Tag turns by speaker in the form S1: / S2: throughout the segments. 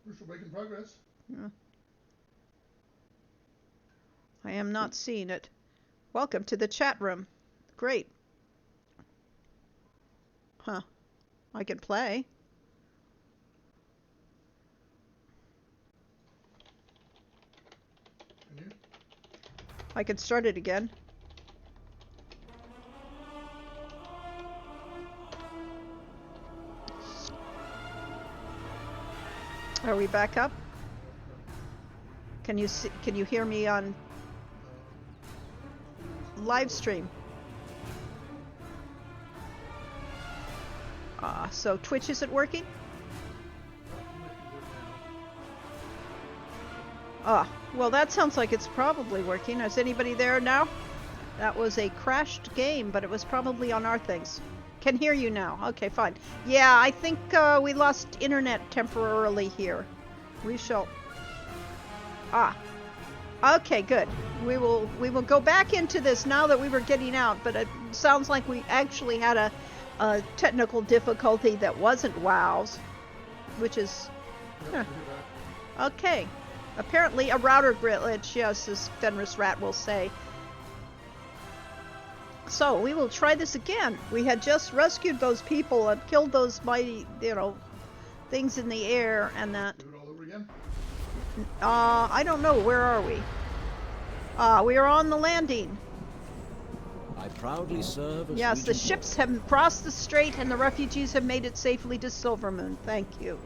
S1: We're still making progress.
S2: Yeah. I am not seeing it. Welcome to the chat room. Great. Huh. I can play.
S1: Can you?
S2: I can start it again. Are we back up? Can you see, can you hear me on live stream? So Twitch isn't working? Well that sounds like it's probably working. Is anybody there now? That was a crashed game, but it was probably on our things. Can hear you now. Okay, fine. Yeah, I think we lost internet temporarily here. We shall... Okay, good. We will go back into this now that we were getting out, but it sounds like we actually had a technical difficulty that wasn't WoW's, which is... Okay. Apparently a router glitch, yes, as Fenris Rat will say. So, we will try this again. We had just rescued those people and killed those mighty, things in the air and that.
S1: Do it all over again?
S2: I don't know. Where are we? We are on the landing.
S3: I proudly serve as
S2: Yes, the ships have crossed the strait and the refugees have made it safely to Silvermoon. Thank you.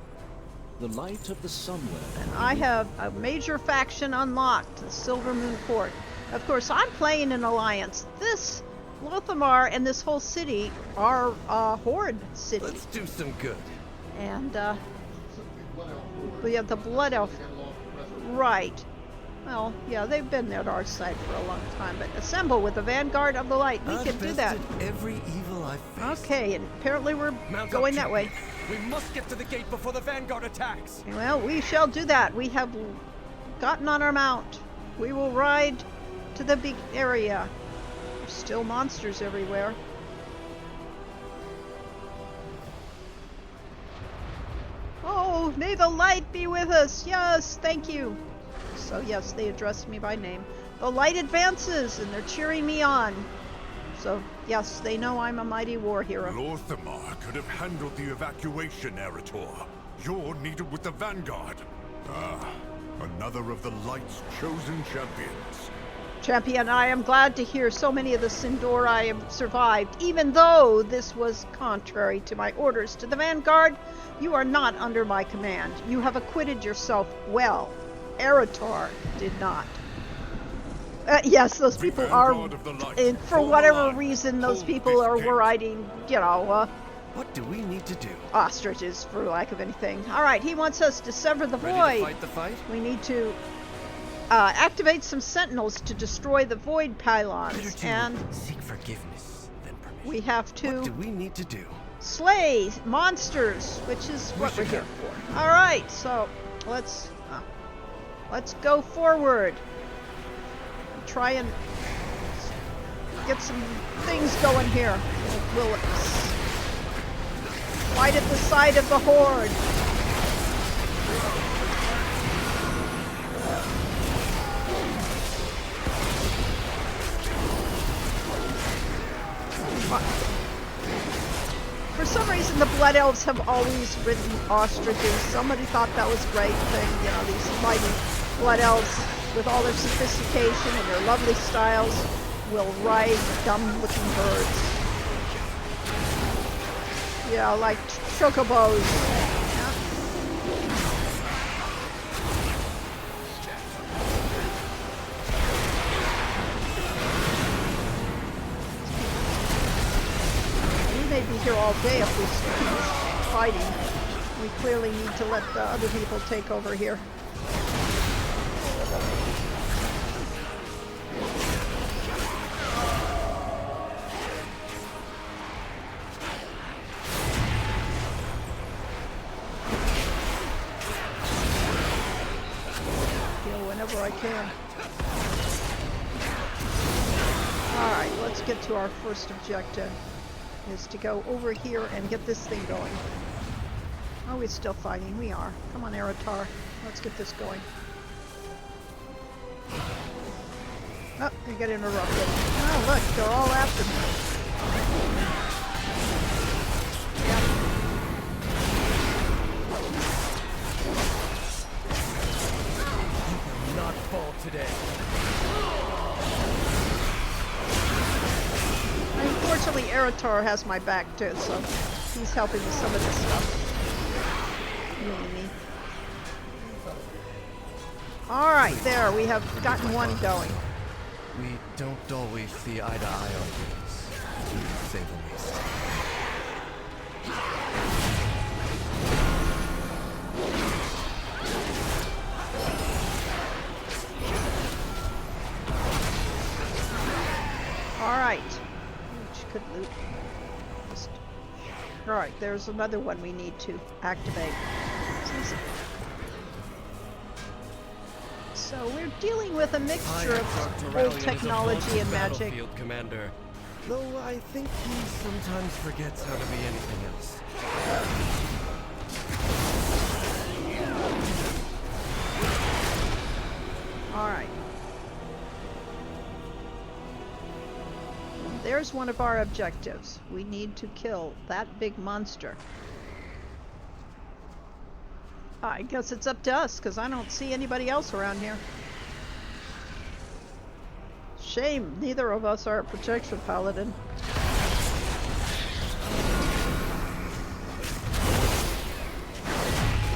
S3: the light of the somewhere.
S2: And I have a major faction unlocked, the Silvermoon Court. Of course, I'm playing an alliance. This Lothamar and this whole city are a horde city.
S4: Let's do some good.
S2: And we have the Blood Elf. Right. Well, yeah, they've been at our side for a long time, but assemble with the Vanguard of the Light. We can do that.
S4: Every evil I've faced.
S2: Okay, and apparently we're going that way.
S4: We must get to the gate before the Vanguard attacks.
S2: Well, we shall do that. We have gotten on our mount. We will ride to the big area. There's still monsters everywhere. Oh, may the light be with us. Yes, thank you. So yes, they addressed me by name. The light advances, and they're cheering me on. So yes, they know I'm a mighty war hero.
S5: Lothamar could have handled the evacuation, Erator. You're needed with the Vanguard. Another of the Light's chosen champions.
S2: Champion, I am glad to hear so many of the Sindori have survived. Even though this was contrary to my orders to the Vanguard, you are not under my command. You have acquitted yourself well. Erator did not. Yes, those people are, and for whatever reason, those people are riding,
S4: What do we need to do?
S2: ostriches, for lack of anything. All right, he wants us to sever the
S4: Ready
S2: void.
S4: to fight the fight?
S2: We need to activate some sentinels to destroy the void pylons, and
S4: seek forgiveness, then permission.
S2: we have
S4: What
S2: to
S4: do we need to do?
S2: slay monsters, which is what we're here for. All right, so let's go forward. Try and get some things going here. We'll fight at the side of the horde. For some reason, the Blood Elves have always ridden ostriches. Somebody thought that was a great thing, these mighty Blood Elves, with all their sophistication and their lovely styles, will ride dumb-looking birds. Yeah, like chocobos. Yeah. We may be here all day if we keep fighting. We clearly need to let the other people take over here. Whenever I can. Alright, let's get to our first objective, is to go over here and get this thing going. Oh, we're still fighting. We are. Come on, Eritar. Let's get this going. Oh, I got interrupted. Oh, look, they're all after me. Yeah.
S4: You will not fall today.
S2: Unfortunately, Eritar has my back too, so he's helping with some of this stuff. Me. Alright, there, we have gotten one going.
S4: We don't always see eye to eye on things, to say the least.
S2: Alright. Which could loot. Alright, there's another one we need to activate. So we're dealing with a mixture of old technology and magic.
S4: Commander. Though I think he sometimes forgets how to be anything else.
S2: Alright. There's one of our objectives. We need to kill that big monster. I guess it's up to us, because I don't see anybody else around here. Shame, neither of us are a protection paladin.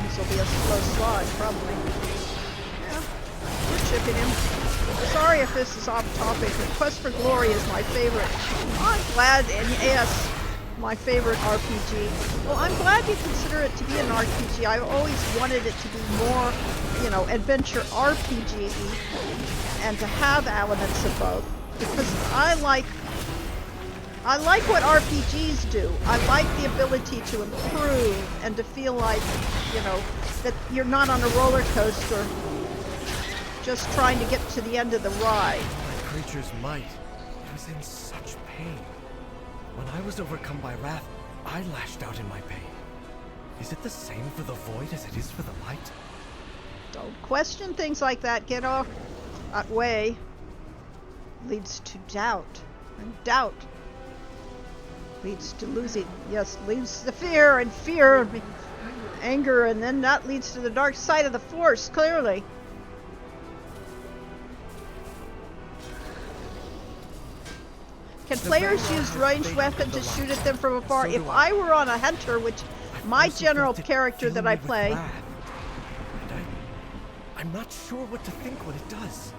S2: This will be a slow slog, probably. Yeah, we're chipping him. Sorry if this is off topic, but Quest for Glory is my favorite. I'm glad, and yes, my favorite RPG. Well, I'm glad you consider it to be an RPG. I've always wanted it to be more, you know, adventure RPG and to have elements of both. Because I like what RPGs do. I like the ability to improve and to feel like, you know, that you're not on a roller coaster just trying to get to the end of the ride.
S4: My creature's might. It was in such pain. When I was overcome by wrath, I lashed out in my pain. Is it the same for the void as it is for the light?
S2: Don't question things like that. Get off that way. Leads to doubt. And doubt leads to losing. Yes, leads to fear, and fear, anger, and then that leads to the dark side of the Force, clearly. Can players use ranged weapons to shoot at them from afar? If I were on a hunter, which my general character that I play...
S4: I'm not sure what to think when it does.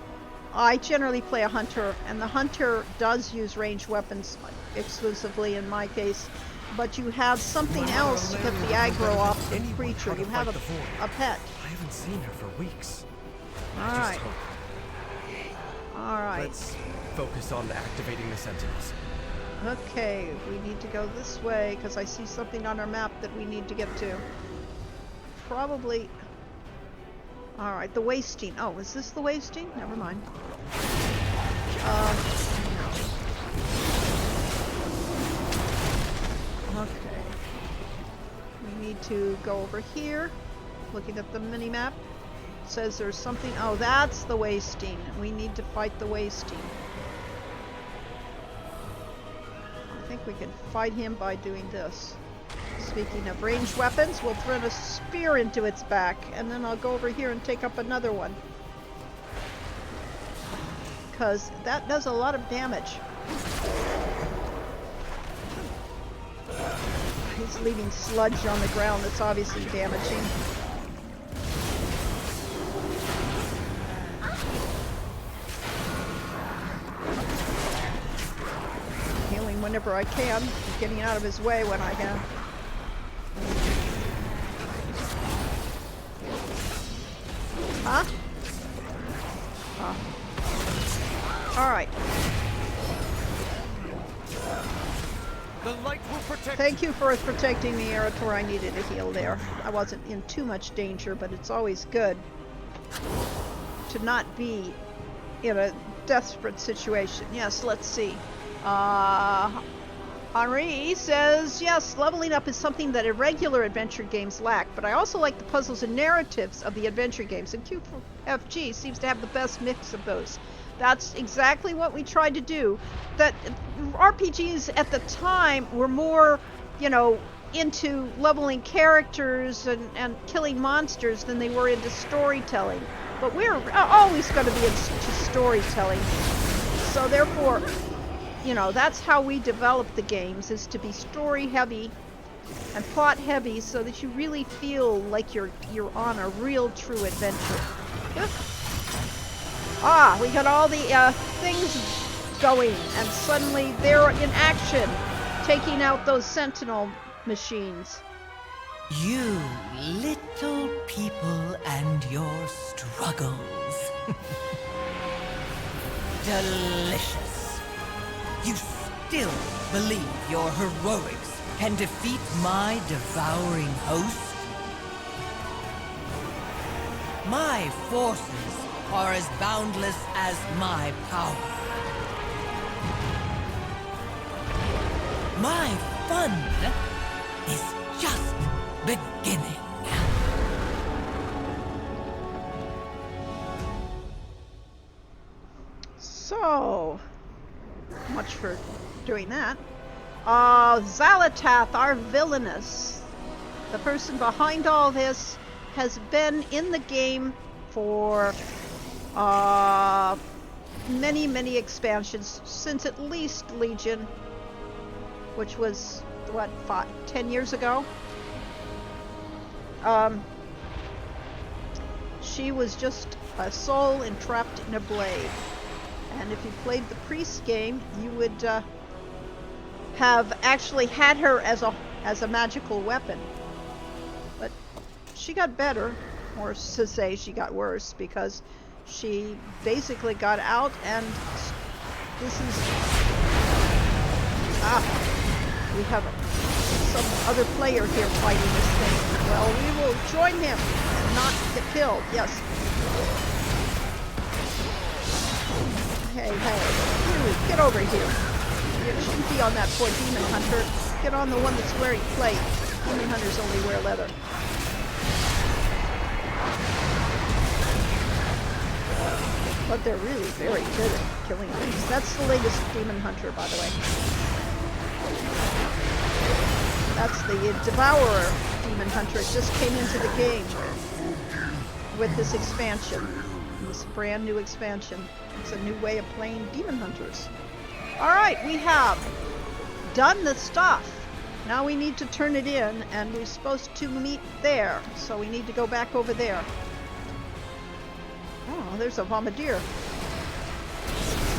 S2: I generally play a hunter, and the hunter does use ranged weapons exclusively in my case. But you have something else to get the aggro off the creature. You have a pet.
S4: I haven't seen her for weeks.
S2: Alright. Alright.
S4: Let's focus on activating the sentinels.
S2: Okay, we need to go this way because I see something on our map that we need to get to. Probably... Alright, the wasting. Oh, is this the wasting? Never mind. Okay. We need to go over here. Looking at the mini-map. It says there's something... Oh, that's the wasting. We need to fight the wasting. I think we can fight him by doing this. Speaking of ranged weapons, we'll throw a spear into its back, and then I'll go over here and take up another one. Because that does a lot of damage. He's leaving sludge on the ground that's obviously damaging. Healing whenever I can, getting out of his way when I can. Huh? Alright.
S4: The light will protect.
S2: Thank you for protecting me, Eritor. I needed a heal there. I wasn't in too much danger, but it's always good to not be in a desperate situation. Yes, let's see. Henri says, yes, leveling up is something that irregular adventure games lack, but I also like the puzzles and narratives of the adventure games, and QFG seems to have the best mix of those. That's exactly what we tried to do. That RPGs at the time were more, you know, into leveling characters and killing monsters than they were into storytelling. But we're always going to be into storytelling. So therefore, you know, that's how we develop the games, is to be story heavy and plot heavy, so that you really feel like you're on a real true adventure. Ah, we got all the things going, and suddenly they're in action, taking out those sentinel machines.
S1: You little people and your struggles. Delicious. You still believe your heroics can defeat my devouring host? My forces are as boundless as my power. My fun is just beginning.
S2: So much for doing that. Xalatath, our villainous, the person behind all this, has been in the game for many expansions, since at least Legion, which was what, 10 years ago. She was just a soul entrapped in a blade, and if you played the priest game, you would have actually had her as a magical weapon. But she got better, or to say she got worse, because she basically got out, and this is we have some other player here fighting this thing. Well, we will join him and not get killed. Yes. Hey, you, get over here. You shouldn't be on that poor demon hunter. Get on the one that's wearing plate. Demon hunters only wear leather. But they're really very good at killing things. That's the latest demon hunter, by the way. That's the Devourer demon hunter. It just came into the game with this expansion. This brand new expansion. It's a new way of playing demon hunters. Alright, we have done the stuff. Now we need to turn it in, and we're supposed to meet there. So we need to go back over there. Oh, there's a bombardier.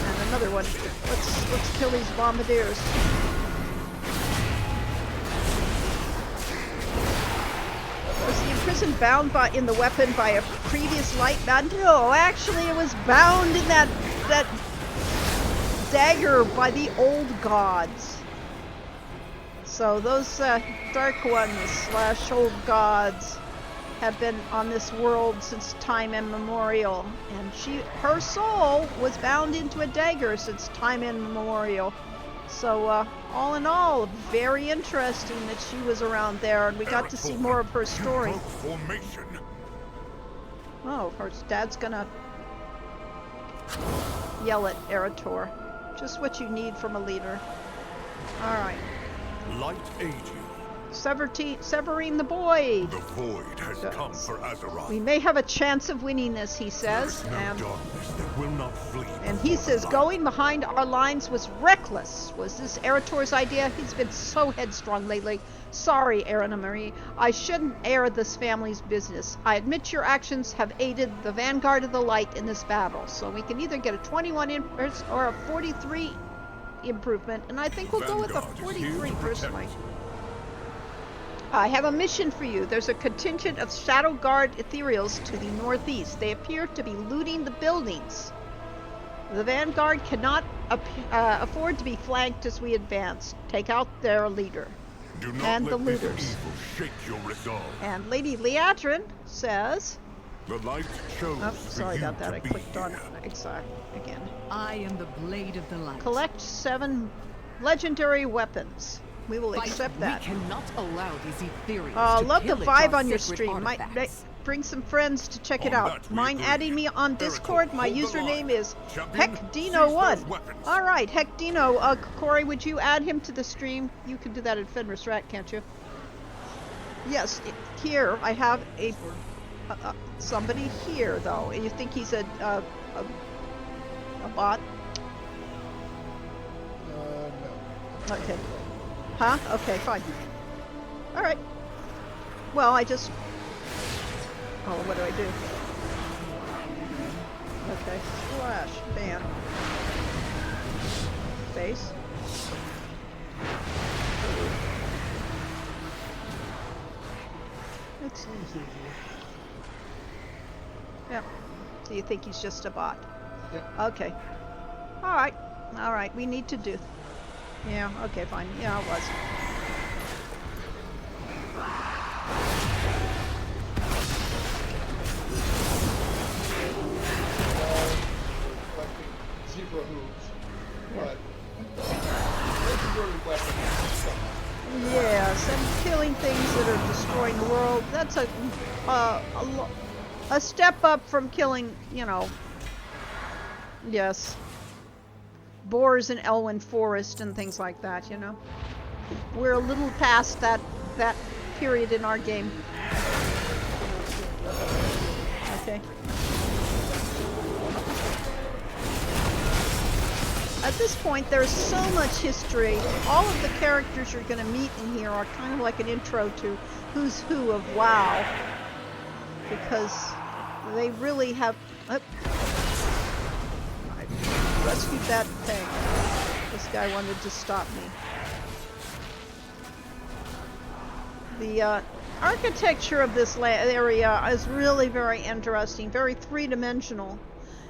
S2: And another one. Let's kill these bombardiers. Was the imprisoned bound in the weapon by a previous light bound? No, actually it was bound in that dagger by the old gods. So those dark ones / old gods have been on this world since time immemorial, and her soul was bound into a dagger since time immemorial. So all in all, very interesting that she was around there, and we got to see more of her story. Oh, her dad's gonna yell at Eretor. Just what you need from a leader. Alright.
S5: Light aid you.
S2: Severing the void.
S5: The void has come for Azeroth.
S2: We may have a chance of winning this, he says.
S5: There is no darkness that will not flee.
S2: And he says going behind our lines was reckless. Was this Eretor's idea? He's been so headstrong lately. Sorry, Erina Marie. I shouldn't air this family's business. I admit your actions have aided the Vanguard of the Light in this battle. So we can either get a 21 improvement or a 43 improvement. And I think we'll go with a 43 personally. I have a mission for you. There's a contingent of Shadow Guard ethereals to the northeast. They appear to be looting the buildings. The Vanguard cannot afford to be flanked as we advance. Take out their leader.
S5: Do not
S2: and
S5: let
S2: the
S5: this
S2: looters.
S5: evil shake your resolve.
S2: And Lady Leatrin says...
S5: The light shows
S2: sorry
S5: for you
S2: about that. I
S5: to be
S2: clicked on
S5: here.
S2: again.
S6: I am the blade of the light.
S2: Collect 7 Legendary weapons. We will accept that.
S6: We cannot allow these Ethereals to
S2: Love the
S6: pillage
S2: vibe
S6: our
S2: on your
S6: sacred
S2: stream. Might
S6: artifacts.
S2: bring some friends to check it
S5: On
S2: out.
S5: that we
S2: Mind
S5: agree.
S2: adding me on Discord? My
S5: hold the
S2: username
S5: line.
S2: is
S5: Champion, seize
S2: HeckDino1.
S5: those weapons.
S2: All right, HeckDino. Corey, would you add him to the stream? You can do that in Fenris Rat, can't you? Yes. Here I have a somebody here though. You think he's a bot?
S7: No.
S2: Okay. Huh? Okay, fine. All right. Well, I just. Oh, what do I do? Okay. Slash. Ban. Space. It's easy. Yeah. So you think he's just a bot?
S7: Yeah.
S2: Okay. All right. All right. We need to do. Yeah. Okay. Fine. Yeah, it was.
S7: Collecting zebra hooves, but legendary weapons.
S2: Yes, and killing things that are destroying the world. That's a step up from killing, you know. Yes. Boars in Elwyn Forest and things like that, you know. We're a little past that period in our game. Okay. At this point, there's so much history. All of the characters you're going to meet in here are kind of like an intro to who's who of WoW. Because they really have... I rescued that thing. This guy wanted to stop me. The architecture of this area is really very interesting, very three-dimensional.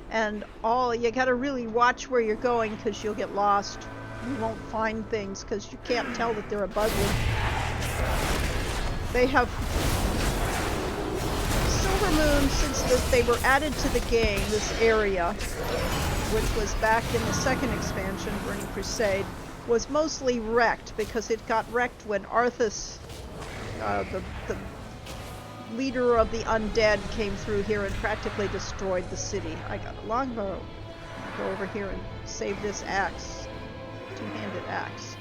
S2: And you gotta really watch where you're going because you'll get lost. You won't find things because you can't tell that they're above you. They have Silver Moon, since they were added to the game, this area, which was back in the second expansion, Burning Crusade, was mostly wrecked because it got wrecked when Arthas, the leader of the undead, came through here and practically destroyed the city. I got a longbow. I'll go over here and save this axe. Two-handed axe.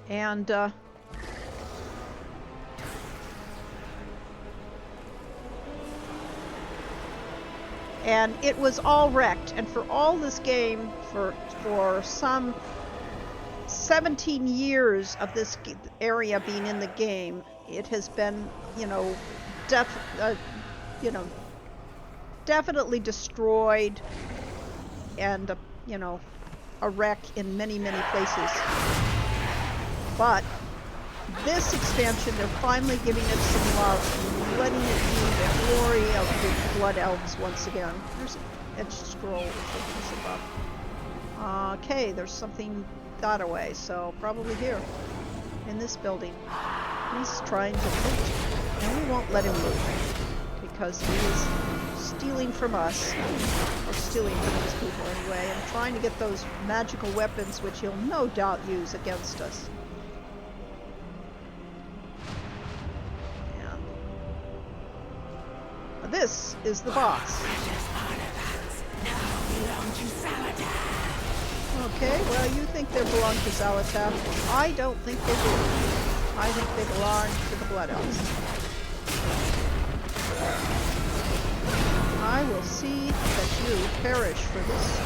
S2: And it was all wrecked. And for all this game, for some 17 years of this area being in the game, it has been, definitely destroyed and, a wreck in many, many places. But this expansion, they're finally giving it some love and letting it be the glory of the Blood Elves once again. There's an edge scroll, which is above. Okay, there's something got away, so probably here, in this building. He's trying to loot, and we won't let him loot, because he is stealing from us, or stealing from these people anyway, and trying to get those magical weapons which he'll no doubt use against us. And this is the boss. Okay, well, you think they belong to Zalatath. I don't think they do. I think they belong to the Blood Elves. I will see that you perish for this.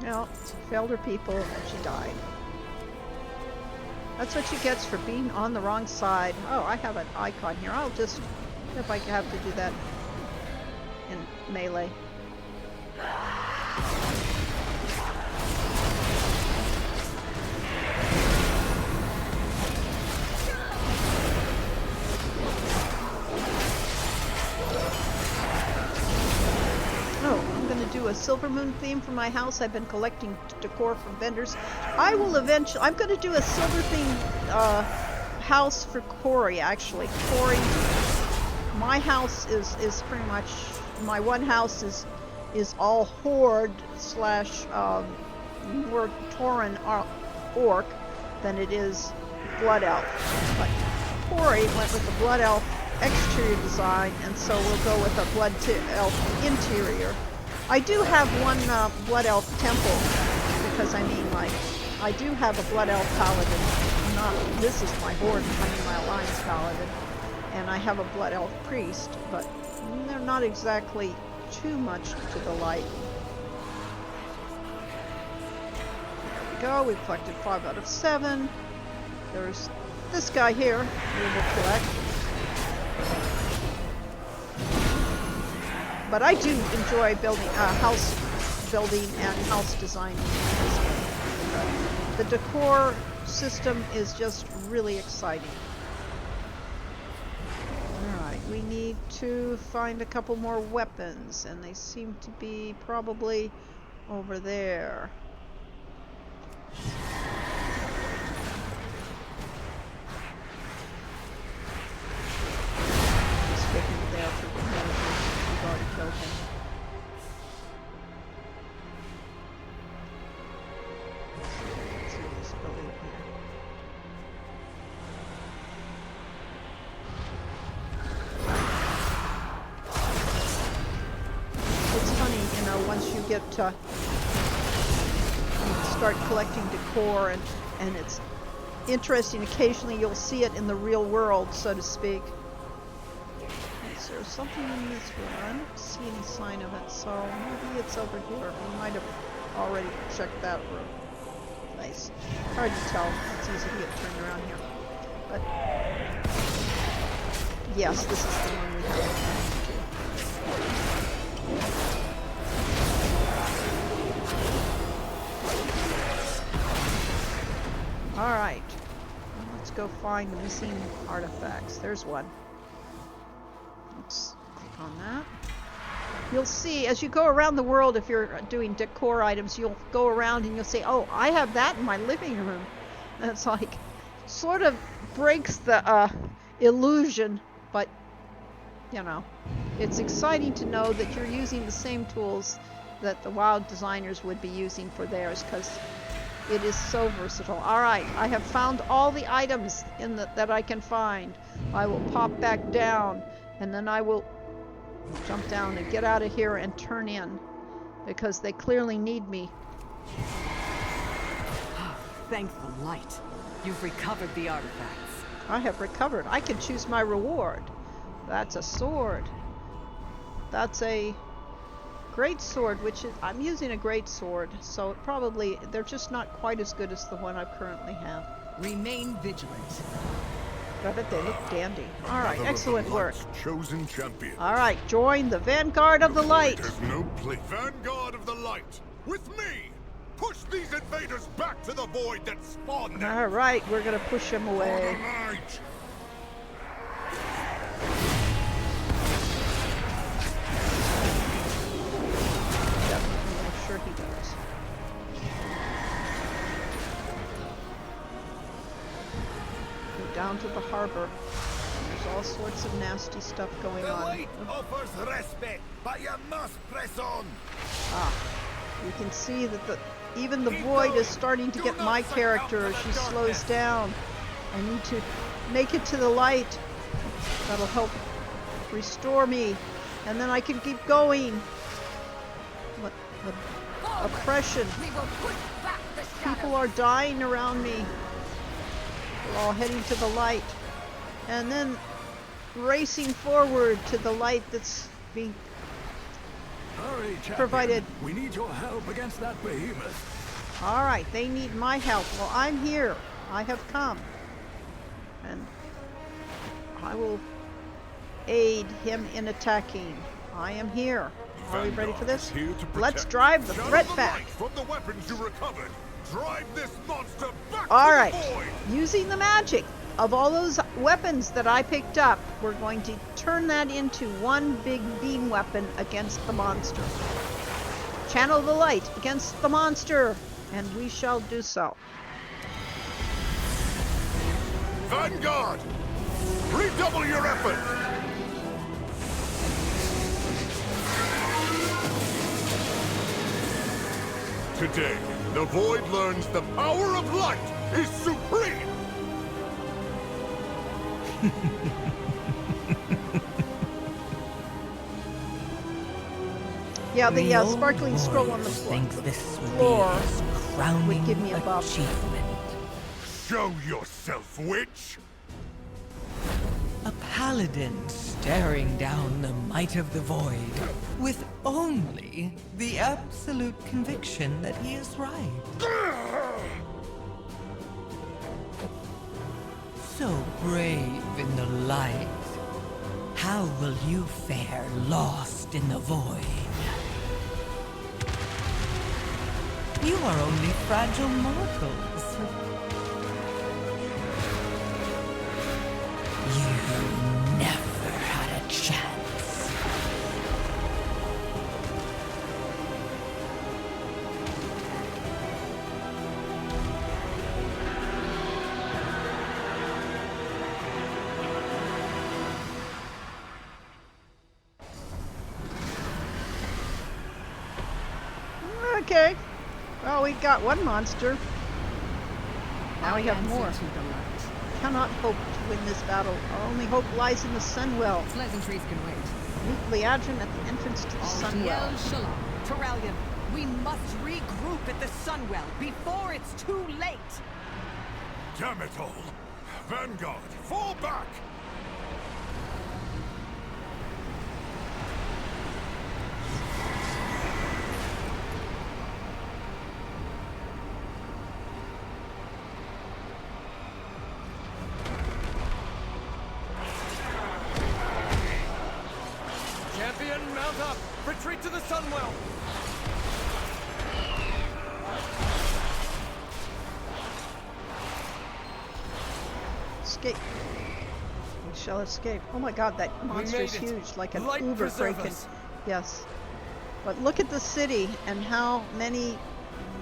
S2: No, she failed her people and she died. That's what she gets for being on the wrong side. Oh, I have an icon here. I'll just, if I have to do that in melee. Oh, I'm going to do a Silver Moon theme for my house. I've been collecting decor from vendors. I will eventually, I'm going to do a silver themed house for Corey, actually. Corey, my house is pretty much, my one house is all Horde slash more Tauren Orc than it is Blood Elf. But Corey went with the Blood Elf exterior design, and so we'll go with a Blood Elf interior. I do have one Blood Elf temple, because I mean, like, I do have a Blood Elf paladin. Not, this is my Horde, I mean my Alliance paladin, and I have a Blood Elf priest, but they're not exactly too much to the light. There we go, we've collected 5 out of 7. There's this guy here we will collect. But I do enjoy building house building and house designing. The decor system is just really exciting. Alright, we need to find a couple more weapons, and they seem to be probably over there. To start collecting decor, and it's interesting. Occasionally you'll see it in the real world, so to speak. Is there something in this room? I don't see any sign of it, so maybe it's over here. We might have already checked that room. Nice. Hard to tell. It's easy to get turned around here. But yes, this is the one we have. Alright, let's go find the missing artifacts. There's one. Let's click on that. You'll see, as you go around the world, if you're doing decor items, you'll go around and you'll say, oh, I have that in my living room. And it's like, sort of breaks the illusion, but, you know, it's exciting to know that you're using the same tools that the WoW designers would be using for theirs, because it is so versatile. Alright, I have found all the items in that I can find. I will pop back down, and then I will jump down and get out of here and turn in, because they clearly need me.
S6: Thank the light. You've recovered the artifacts.
S2: I have recovered. I can choose my reward. That's a sword. That's a great sword, which is, I'm using a great sword, so probably they're just not quite as good as the one I currently have.
S6: Remain vigilant.
S2: But I bet they look dandy. Alright, excellent work.
S5: Chosen champion.
S2: Alright, join the Vanguard of the Light.
S5: There's no place. Vanguard of the Light, with me! Push these invaders back to the void that spawned them!
S2: Alright, we're gonna push them away. Sure he does. Go down to the harbor. There's all sorts of nasty stuff going on.
S8: The light offers respite, but you must press on.
S2: Ah, you can see that even the void is starting to get my character as she slows down. I need to make it to the light. That'll help restore me, and then I can keep going. What the oppression. People are dying around me. We're all heading to the light. And then racing forward to the light that's being provided.
S8: We need your help against that behemoth.
S2: Alright, they need my help. Well, I'm here. I have come. And I will aid him in attacking. I am here. Are we ready for this? Let's drive the threat back.
S5: From the weapons you recovered, drive this monster back
S2: Alright,
S5: to the void.
S2: using the magic of all those weapons that I picked up, we're going to turn that into one big beam weapon against the monster. Channel the light against the monster, and we shall do so.
S5: Vanguard! Redouble your effort! Today, the Void learns the power of light is supreme!
S2: Yeah, the
S1: The old
S2: sparkling scroll on the
S1: warriors
S2: floor.
S1: thinks this would
S2: floor
S1: be his crowning
S2: give me a buff.
S1: achievement.
S5: Show yourself, witch!
S1: A paladin staring down the might of the void with only the absolute conviction that he is right. So brave in the light, how will you fare lost in the void? You are only fragile mortals. You never had a chance.
S2: Okay. Well, we got one monster. Now we have more.
S6: To the light.
S2: Cannot hope to win this battle. Our only hope lies in the Sunwell.
S6: Pleasantries can wait.
S2: Meet Leadrin at the entrance to the Sunwell.
S6: Altiel Shalom. Terralion, we must regroup at the Sunwell before it's too late.
S5: Damn it all! Vanguard, fall back!
S4: Champion, mount up! Retreat to the Sunwell!
S2: Escape. We shall escape. Oh my god, that monster is
S4: made it.
S2: huge, like an
S4: Light
S2: uber
S4: preserve
S2: kraken.
S4: us.
S2: Yes. But look at the city and how many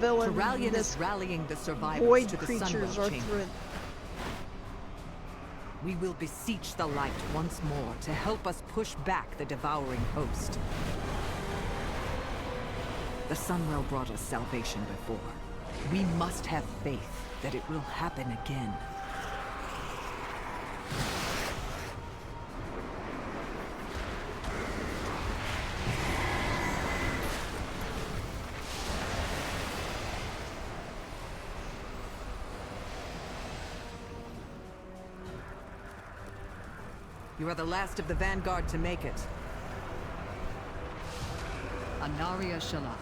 S6: Terralion
S2: villainous
S6: is rallying the survivors
S2: void
S6: to the
S2: creatures
S6: Sunwell
S2: are
S6: chamber.
S2: through it.
S6: We will beseech the light once more to help us push back the devouring host. The Sunwell brought us salvation before. We must have faith that it will happen again. You are the last of the Vanguard to make it. Anaria Shala.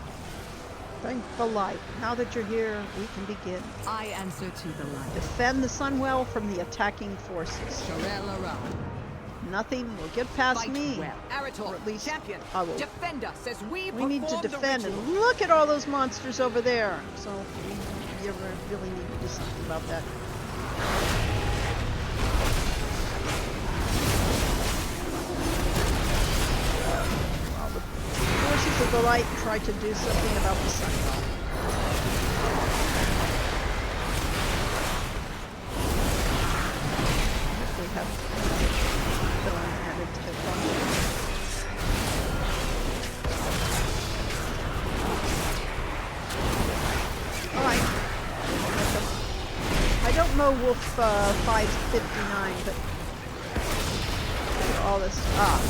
S2: Thank the light. Now that you're here, we can begin.
S6: I answer to the light.
S2: Defend the Sunwell from the attacking forces.
S6: Sharel Ara.
S2: Nothing will get past
S6: Fight
S2: me.
S6: well. Arator,
S2: Or at least
S6: champion,
S2: I will.
S6: defend us as we
S2: We need to
S6: perform the
S2: defend,
S6: ritual.
S2: and look at all those monsters over there. So we really need to do something about that. While the forces of the light try to do something about the Sunwell. We have villain added to the bundle. Alright. I don't know Wolf 559, but look at all this.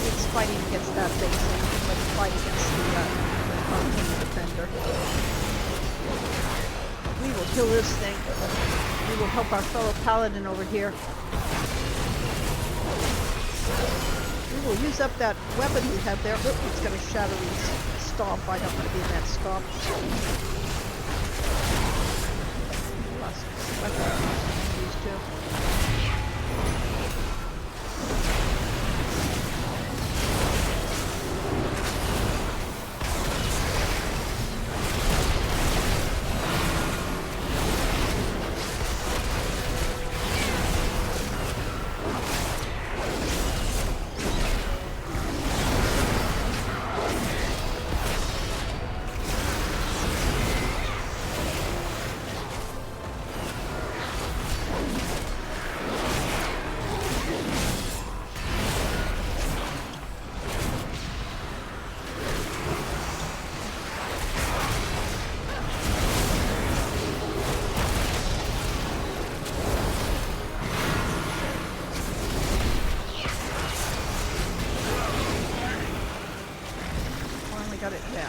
S2: It's fighting against that thing, so let's fight against the Arcane Defender. We will kill this thing. We will help our fellow paladin over here. We will use up that weapon we have there. Oop, it's going to shatter these stomp. I don't want to be in that stomp. Last weapon. These two.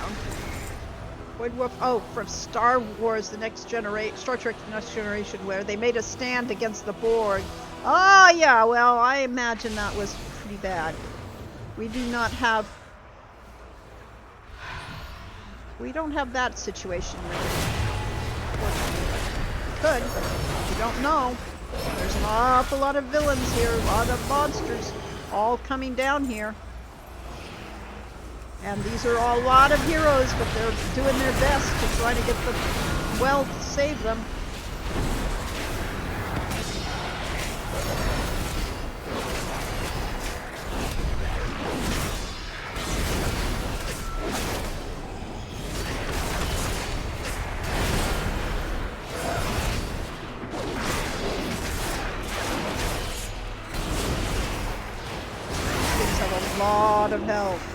S2: wrong. Void Wolf. Oh, from Star Wars: The Next Generation, Star Trek: The Next Generation, where they made a stand against the Borg. Ah, yeah. Well, I imagine that was pretty bad. We do not have. We don't have that situation really. We could. We don't know. There's an awful lot of villains here, a lot of monsters, all coming down here. And these are all a lot of heroes, but they're doing their best to try to get the well to save them. Things have a lot of health.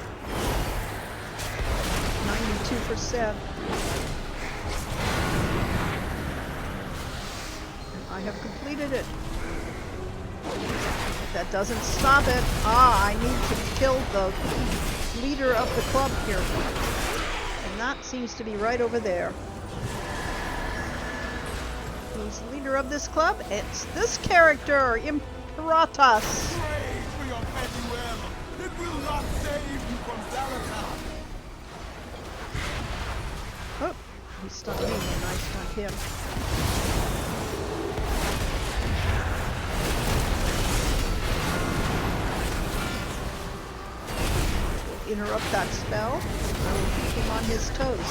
S2: 92%. I have completed it. But that doesn't stop it. Ah, I need to kill the leader of the club here. And that seems to be right over there. Who's the leader of this club? It's this character, Imperatus.
S8: For your petty will. It will not save you from Zalatan.
S2: Oh, he stuck me and I stuck him. We'll interrupt that spell. I will keep him on his toes.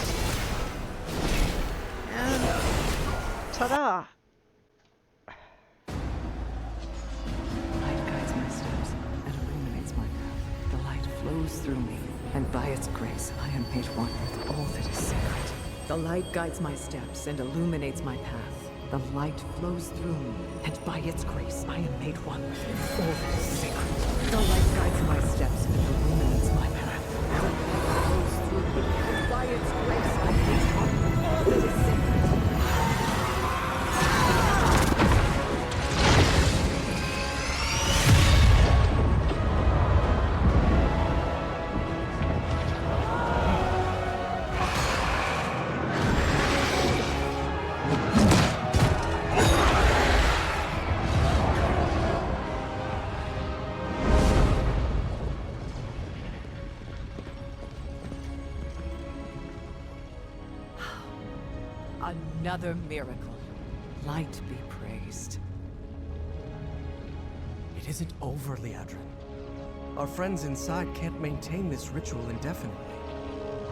S2: And ta-da!
S6: Light guides my steps and illuminates my path. The light flows through me, and by its grace I am made one with all that is sacred. The light guides my steps and illuminates my path. The light flows through me, and by its grace I am made one with all that is sacred. The light guides my steps and illuminates my path. The light flows through me, and by its grace I am made one with all that is sacred. Another miracle. Light be praised.
S4: It isn't over, Liadrin. Our friends inside can't maintain this ritual indefinitely.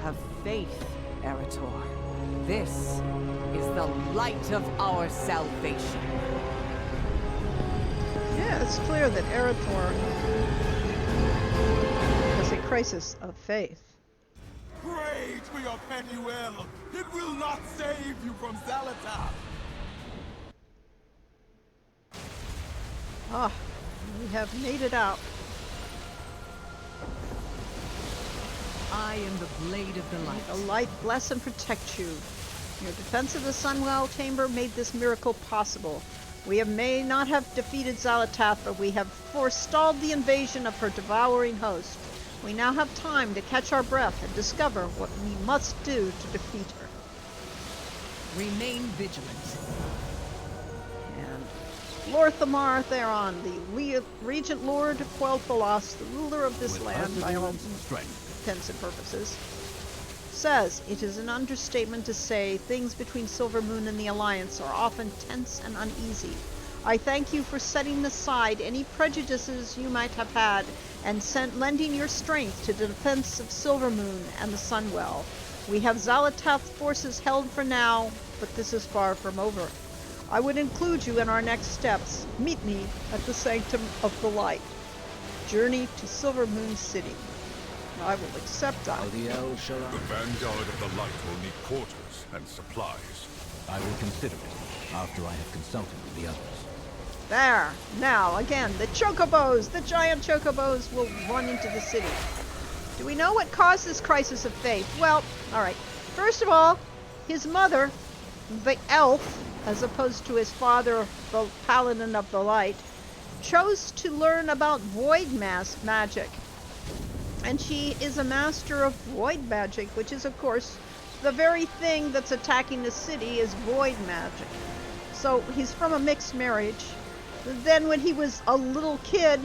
S6: Have faith, Eretor. This is the light of our salvation.
S2: Yeah, it's clear that Eretor has a crisis of faith.
S8: Great for your petty will. It will not save you from Zalatan.
S2: Ah, we have made it out.
S6: I am the blade of the light.
S2: The light bless and protect you. Your defense of the Sunwell Chamber made this miracle possible. We may not have defeated Zalatath, but we have forestalled the invasion of her devouring host. We now have time to catch our breath and discover what we must do to defeat her.
S6: Remain vigilant.
S2: And Lorthamar Theron, the Regent Lord of Quel'Thalas, the ruler of this land, by all intents and purposes, says it is an understatement to say things between Silver Moon and the Alliance are often tense and uneasy. I thank you for setting aside any prejudices you might have had and lending your strength to the defense of Silver Moon and the Sunwell. We have Zalatath's forces held for now, but this is far from over. I would include you in our next steps. Meet me at the Sanctum of the Light. Journey to Silver Moon City. I will accept that.
S5: The Vanguard of the Light will need quarters and supplies.
S3: I will consider it after I have consulted with the others.
S2: There. Now, again, the chocobos, the giant chocobos will run into the city. Do we know what caused this crisis of faith? Well, alright. First of all, his mother, the elf, as opposed to his father, the paladin of the light, chose to learn about void magic. And she is a master of void magic, which is, of course, the very thing that's attacking the city is void magic. So he's from a mixed marriage. Then when he was a little kid,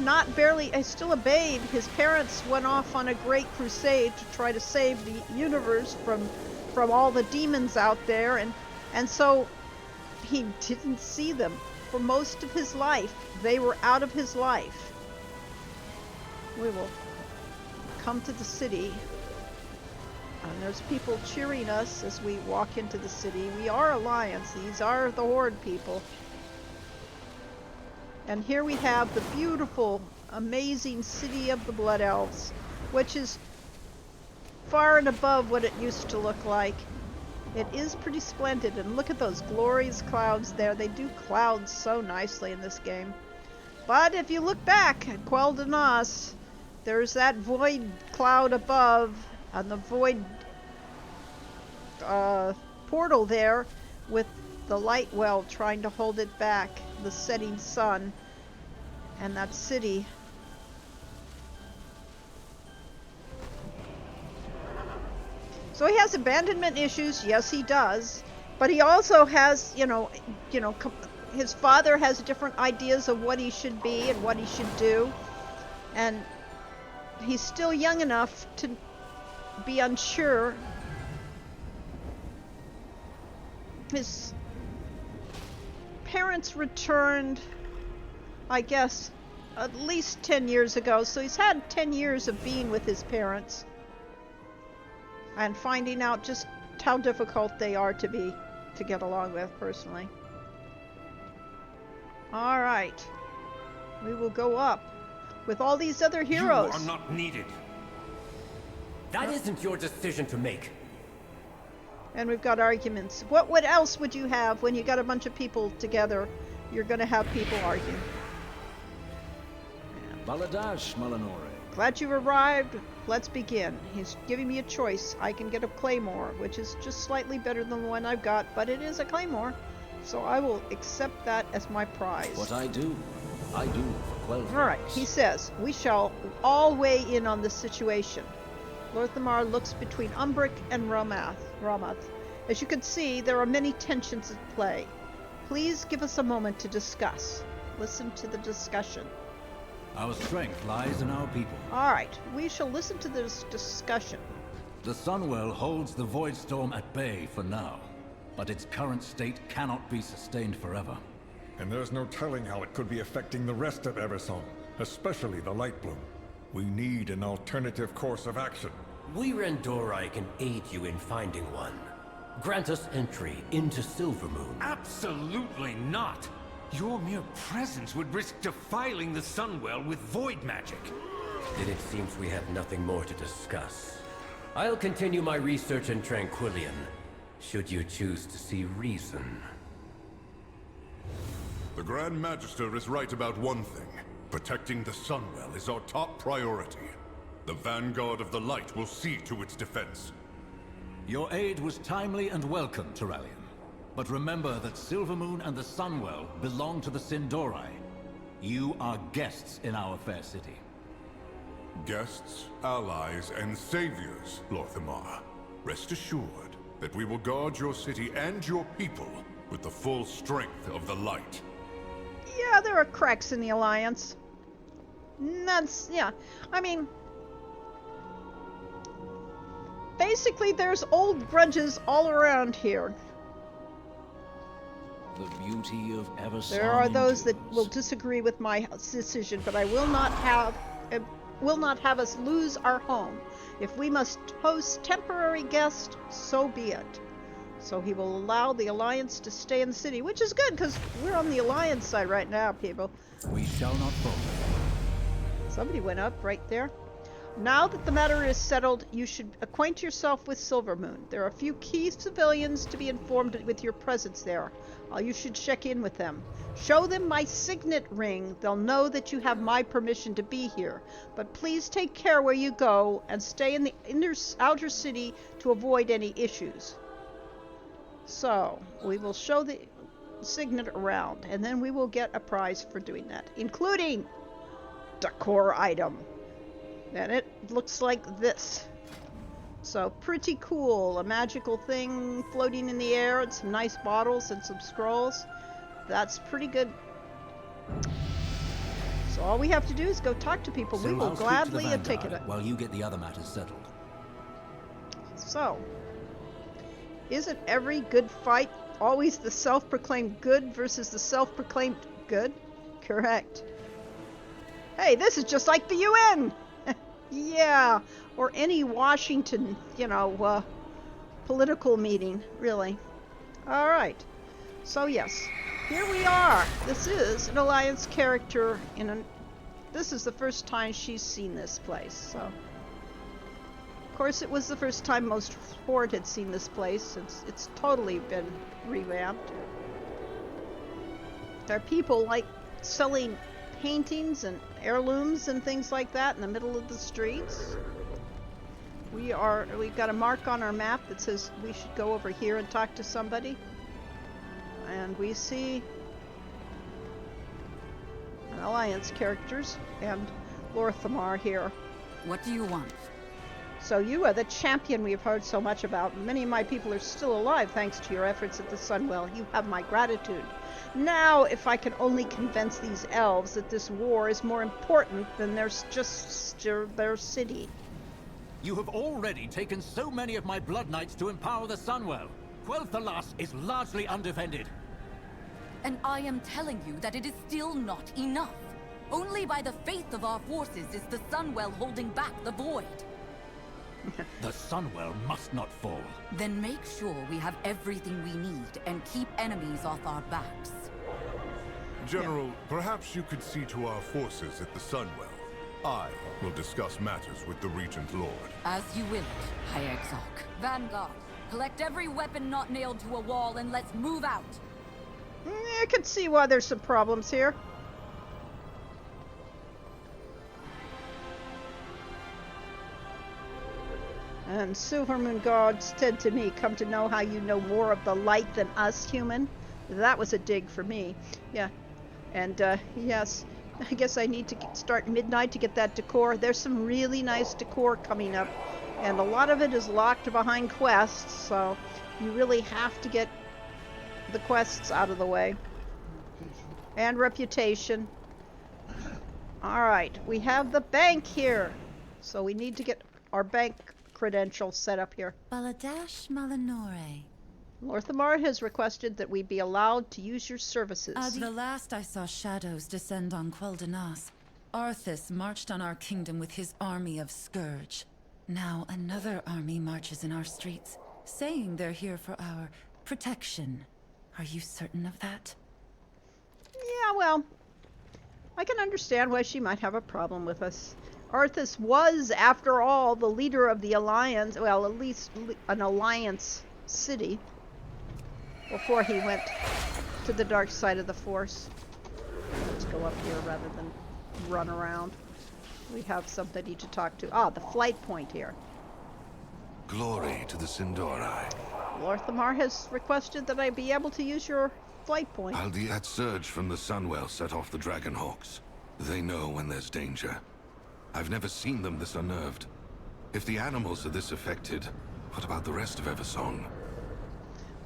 S2: still a babe, his parents went off on a great crusade to try to save the universe from all the demons out there, and so he didn't see them for most of his life. They were out of his life. We will come to the city, and there's people cheering us as we walk into the city. We are Alliance. These are the Horde people. And here we have the beautiful, amazing city of the Blood Elves, which is far and above what it used to look like. It is pretty splendid, and look at those glorious clouds there. They do clouds so nicely in this game. But if you look back at Quell Danas, there's that void cloud above, and the void portal there with the light well trying to hold it back, the setting sun, and that city. So he has abandonment issues, yes he does, but he also has, his father has different ideas of what he should be and what he should do, and he's still young enough to be unsure. His parents returned, I guess, at least 10 years ago, so he's had 10 years of being with his parents and finding out just how difficult they are to get along with, personally. Alright. We will go up with all these other heroes.
S9: You are not needed. That isn't your decision to make.
S2: And we've got arguments. What else would you have when you got a bunch of people together? You're going to have people argue.
S3: Baladash, Malanore.
S2: Glad you arrived. Let's begin. He's giving me a choice. I can get a claymore, which is just slightly better than the one I've got, but it is a claymore. So I will accept that as my prize.
S3: What I do for Quel'The.
S2: Alright, he says, we shall all weigh in on this situation. Lorthamar looks between Umbric and Ramath. As you can see, there are many tensions at play. Please give us a moment to discuss. Listen to the discussion.
S3: Our strength lies in our people.
S2: Alright, we shall listen to this discussion.
S3: The Sunwell holds the Void Storm at bay for now, but its current state cannot be sustained forever.
S5: And there's no telling how it could be affecting the rest of Eversong, especially the Lightbloom. We need an alternative course of action.
S9: We Randori can aid you in finding one. Grant us entry into Silvermoon. Absolutely not! Your mere presence would risk defiling the Sunwell with void magic. Then it seems we have nothing more to discuss. I'll continue my research in Tranquillion, should you choose to see reason.
S5: The Grand Magister is right about one thing. Protecting the Sunwell is our top priority. The Vanguard of the Light will see to its defense.
S3: Your aid was timely and welcome, Turallion. But remember that Silvermoon and the Sunwell belong to the Sindori. You are guests in our fair city.
S5: Guests, allies, and saviors, Lorthamar. Rest assured that we will guard your city and your people with the full strength of the light.
S2: Yeah, there are cracks in the Alliance. Yeah. I mean, basically there's old grudges all around here.
S3: The beauty of Eversong.
S2: There are those that will disagree with my decision, but I will not have us lose our home. If we must host temporary guests, so be it. So he will allow the Alliance to stay in the city, which is good, because we're on the Alliance side right now, people.
S3: We shall not falter.
S2: Somebody went up right there. Now that the matter is settled, you should acquaint yourself with Silvermoon. There are a few key civilians to be informed with your presence there. You should check in with them. Show them my signet ring. They'll know that you have my permission to be here. But please take care where you go and stay in the outer city to avoid any issues. So, we will show the signet around, and then we will get a prize for doing that, including the core item. And it looks like this. So pretty cool. A magical thing floating in the air and some nice bottles and some scrolls. That's pretty good. So all we have to do is go talk to people. We will
S3: I'll speak to the
S2: gladly have taken it.
S3: While you get the other matters settled.
S2: So, isn't every good fight always the self-proclaimed good versus the self-proclaimed good? Correct. Hey, this is just like the UN! Yeah, or any Washington, political meeting, really. Alright, so yes, here we are. This is an Alliance character this is the first time she's seen this place, so. Of course, it was the first time most Horde had seen this place, since it's totally been revamped. There are people like selling paintings and heirlooms and things like that in the middle of the streets. We've got a mark on our map that says we should go over here and talk to somebody. And we see an Alliance characters and Lorthamar here.
S6: What do you want?
S2: So you are the champion we've heard so much about. Many of my people are still alive thanks to your efforts at the Sunwell. You have my gratitude. Now, if I can only convince these elves that this war is more important than their city.
S3: You have already taken so many of my Blood Knights to empower the Sunwell. Quel'Thalas is largely undefended.
S10: And I am telling you that it is still not enough. Only by the faith of our forces is the Sunwell holding back the Void.
S3: The Sunwell must not fall.
S10: Then make sure we have everything we need and keep enemies off our backs.
S5: General, perhaps you could see to our forces at the Sunwell. I will discuss matters with the Regent Lord.
S10: As you will, High Exarch. Vanguard, collect every weapon not nailed to a wall and let's move out.
S2: I can see why there's some problems here. And Silvermoon Guards said to me, come to know how you know more of the light than us human. That was a dig for me. Yeah. And, yes. I guess I need to start midnight to get that decor. There's some really nice decor coming up. And a lot of it is locked behind quests, so you really have to get the quests out of the way. And reputation. Alright, we have the bank here. So we need to get our bank credentials set up here.
S11: Baladash Malinore.
S2: Lorthamar has requested that we be allowed to use your services.
S11: The last I saw shadows descend on Quel'Danas, Arthas marched on our kingdom with his army of Scourge. Now another army marches in our streets, saying they're here for our protection. Are you certain of that?
S2: Yeah, well, I can understand why she might have a problem with us. Arthas was, after all, the leader of the Alliance, well, at least an Alliance city, before he went to the dark side of the Force. Let's go up here rather than run around. We have somebody to talk to. Ah, the flight point here.
S12: Glory to the Sindorai.
S2: Lorthamar has requested that I be able to use your flight point.
S12: That surge from the Sunwell set off the Dragonhawks. They know when there's danger. I've never seen them this unnerved. If the animals are this affected, what about the rest of Eversong?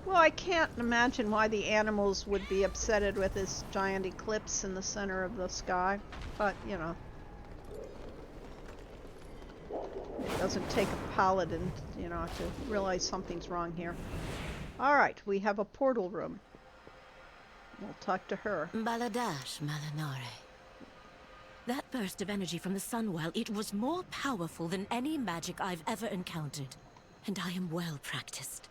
S2: Well, I can't imagine why the animals would be upsetted with this giant eclipse in the center of the sky. But, you know. It doesn't take a paladin, you know, to realize something's wrong here. Alright, we have a portal room. We'll talk to her.
S13: Baladash Malinore. That burst of energy from the Sunwell, it was more powerful than any magic I've ever encountered. And I am well practiced.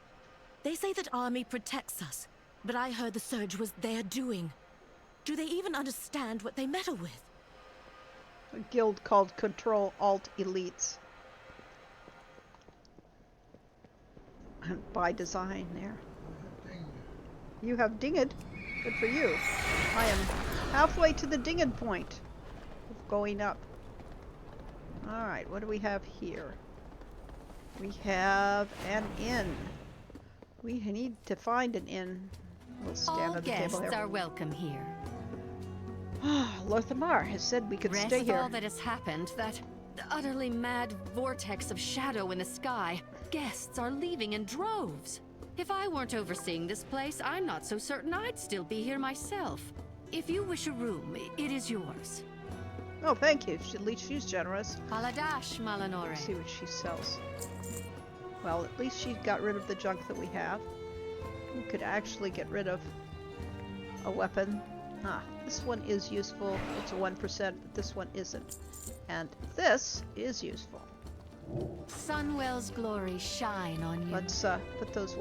S13: They say that army protects us, but I heard the surge was their doing. Do they even understand what they meddle with?
S2: A guild called Control Alt Elites. By design there. You have dinged. Good for you. I am halfway to the dinged point of going up. Alright, what do we have here? We have an inn. We need to find an inn. We'll stand at the table
S10: All guests
S2: there.
S10: are welcome here.
S2: Lorthamar has said we could
S10: Rest
S2: stay
S10: of
S2: here.
S10: all that has happened, that
S14: utterly mad vortex of shadow in the sky. Guests are leaving in droves. If I weren't overseeing this place, I'm not so certain I'd still be here myself. If you wish a room, it is yours.
S2: Oh, thank you. At least she's generous.
S14: Aladash, Malinore.
S2: Let's see what she sells. Well, at least she got rid of the junk that we have. We could actually get rid of a weapon. Ah, this one is useful. It's a 1%, but this one isn't. And this is useful.
S14: Sunwell's glory shine on you.
S2: Let's put that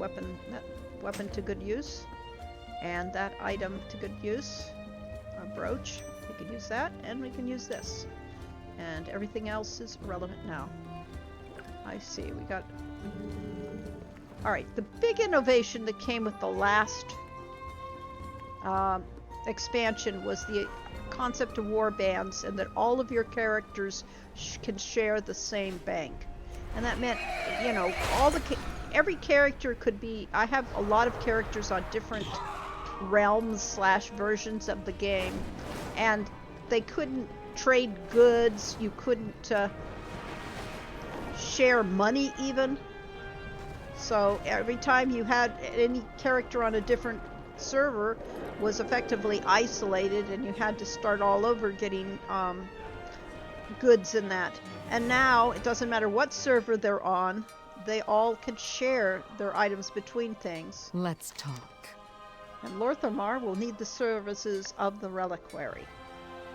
S2: weapon to good use. And that item to good use. A brooch. We can use that, and we can use this. And everything else is relevant now. I see, we got... Alright, the big innovation that came with the last expansion was the concept of war bands, and that all of your characters can share the same bank. And that meant, you know, every character could be... I have a lot of characters on different realms / versions of the game, and they couldn't trade goods, you couldn't share money even. So every time you had any character on a different server was effectively isolated, and you had to start all over getting goods in that. And now it doesn't matter what server they're on, they all can share their items between things.
S14: Let's talk.
S2: And Lorthamar will need the services of the reliquary.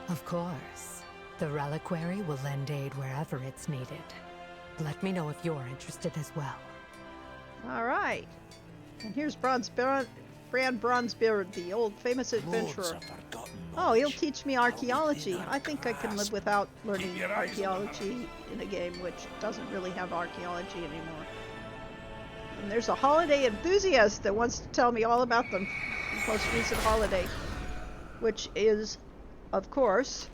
S15: Of course. The reliquary will lend aid wherever it's needed. Let me know if you're interested as well.
S2: Alright. And here's Bran Bronzebeard, the old famous adventurer. Oh, he'll teach me archaeology. I think I can live without learning archaeology in a game which doesn't really have archaeology anymore. And there's a holiday enthusiast that wants to tell me all about the most recent holiday, which is, of course,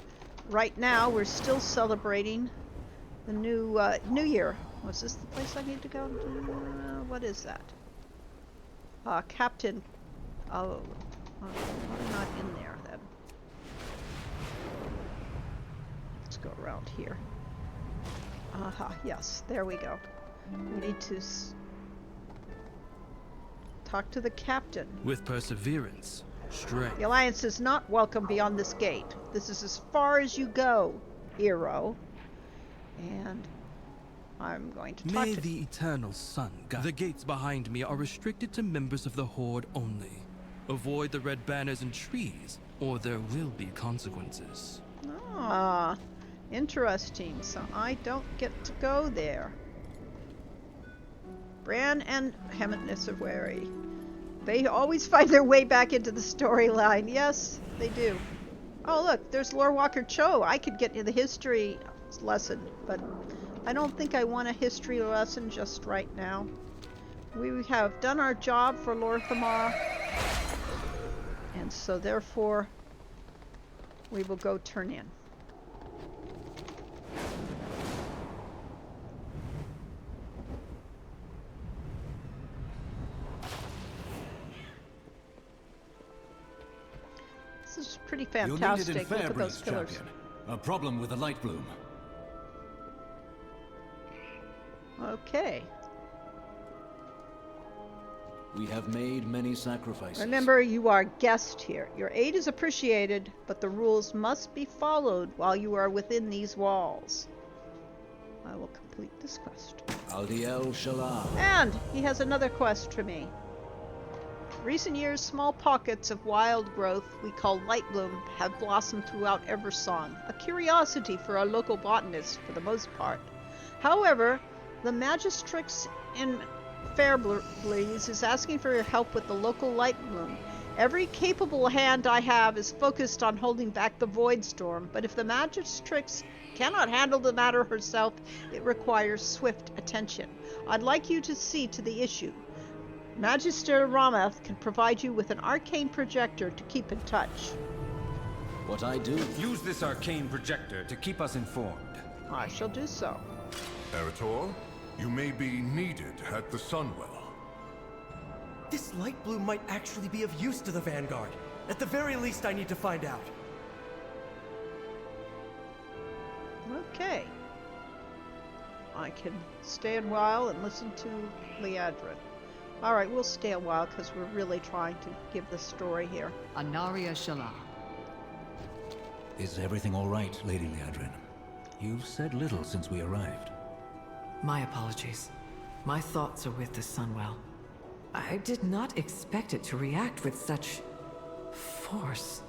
S2: right now we're still celebrating the new year. Was this the place I need to go? What is that? Captain. Oh, I'm not in there then. Let's go around here. Yes, there we go. We need to talk to the captain.
S16: With perseverance, strength.
S2: The Alliance is not welcome beyond this gate. This is as far as you go, hero. And I'm going to talk
S16: May
S2: to...
S16: the eternal sun guide. The gates behind me are restricted to members of the Horde only. Avoid the red banners and trees, or there will be consequences.
S2: Ah, interesting. So I don't get to go there. Bran and Hammett Nisawari. They always find their way back into the storyline. Yes, they do. Oh, look, there's Lore Walker Cho. I could get into the history lesson, but I don't think I want a history lesson just right now. We have done our job for Lorthamar, and so therefore we will go turn in. This is pretty fantastic. Look at those pillars.
S3: Champion. A problem with the light bloom.
S2: Okay.
S3: We have made many sacrifices.
S2: Remember, you are guest here. Your aid is appreciated, but the rules must be followed while you are within these walls. I will complete this quest.
S3: Aldiel Shalah.
S2: And he has another quest for me. Recent years, small pockets of wild growth we call light bloom have blossomed throughout Eversong, a curiosity for our local botanists for the most part. However, the Magistrix in Fairblaze is asking for your help with the local light bloom. Every capable hand I have is focused on holding back the void storm, but if the Magistrix cannot handle the matter herself, it requires swift attention. I'd like you to see to the issue. Magister Ramath can provide you with an arcane projector to keep in touch.
S3: What I do?
S9: Use this arcane projector to keep us informed.
S2: I shall do so.
S5: Eretor, you may be needed at the Sunwell.
S4: This light bloom might actually be of use to the Vanguard. At the very least, I need to find out.
S2: Okay. I can stay a while and listen to Liadrin. Alright, we'll stay a while because we're really trying to give the story here.
S6: Anaria Shala.
S3: Is everything all right, Lady Liadrin? You've said little since we arrived.
S6: My apologies. My thoughts are with the Sunwell. I did not expect it to react with such force.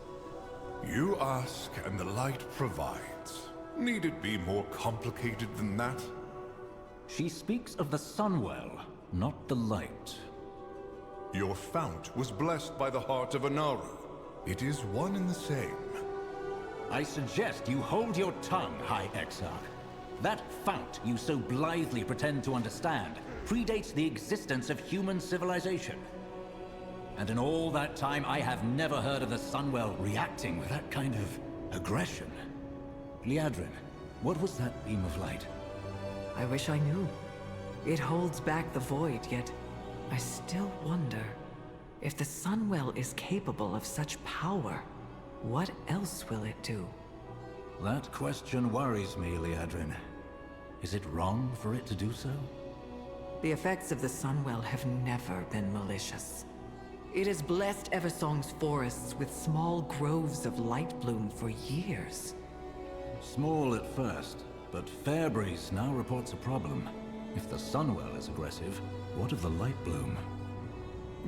S5: You ask, and the light provides. Need it be more complicated than that?
S3: She speaks of the Sunwell, not the light.
S5: Your fount was blessed by the heart of Anaru. It is one and the same.
S3: I suggest you hold your tongue, High Exarch. That fount you so blithely pretend to understand predates the existence of human civilization. And in all that time, I have never heard of the Sunwell reacting with that kind of aggression. Liadrin, what was that beam of light?
S6: I wish I knew. It holds back the void, yet I still wonder if the Sunwell is capable of such power. What else will it do?
S3: That question worries me, Liadrin. Is it wrong for it to do so?
S6: The effects of the Sunwell have never been malicious. It has blessed Eversong's forests with small groves of light bloom for years.
S3: Small at first, but Fairbreeze now reports a problem. If the Sunwell is aggressive, what of the light bloom?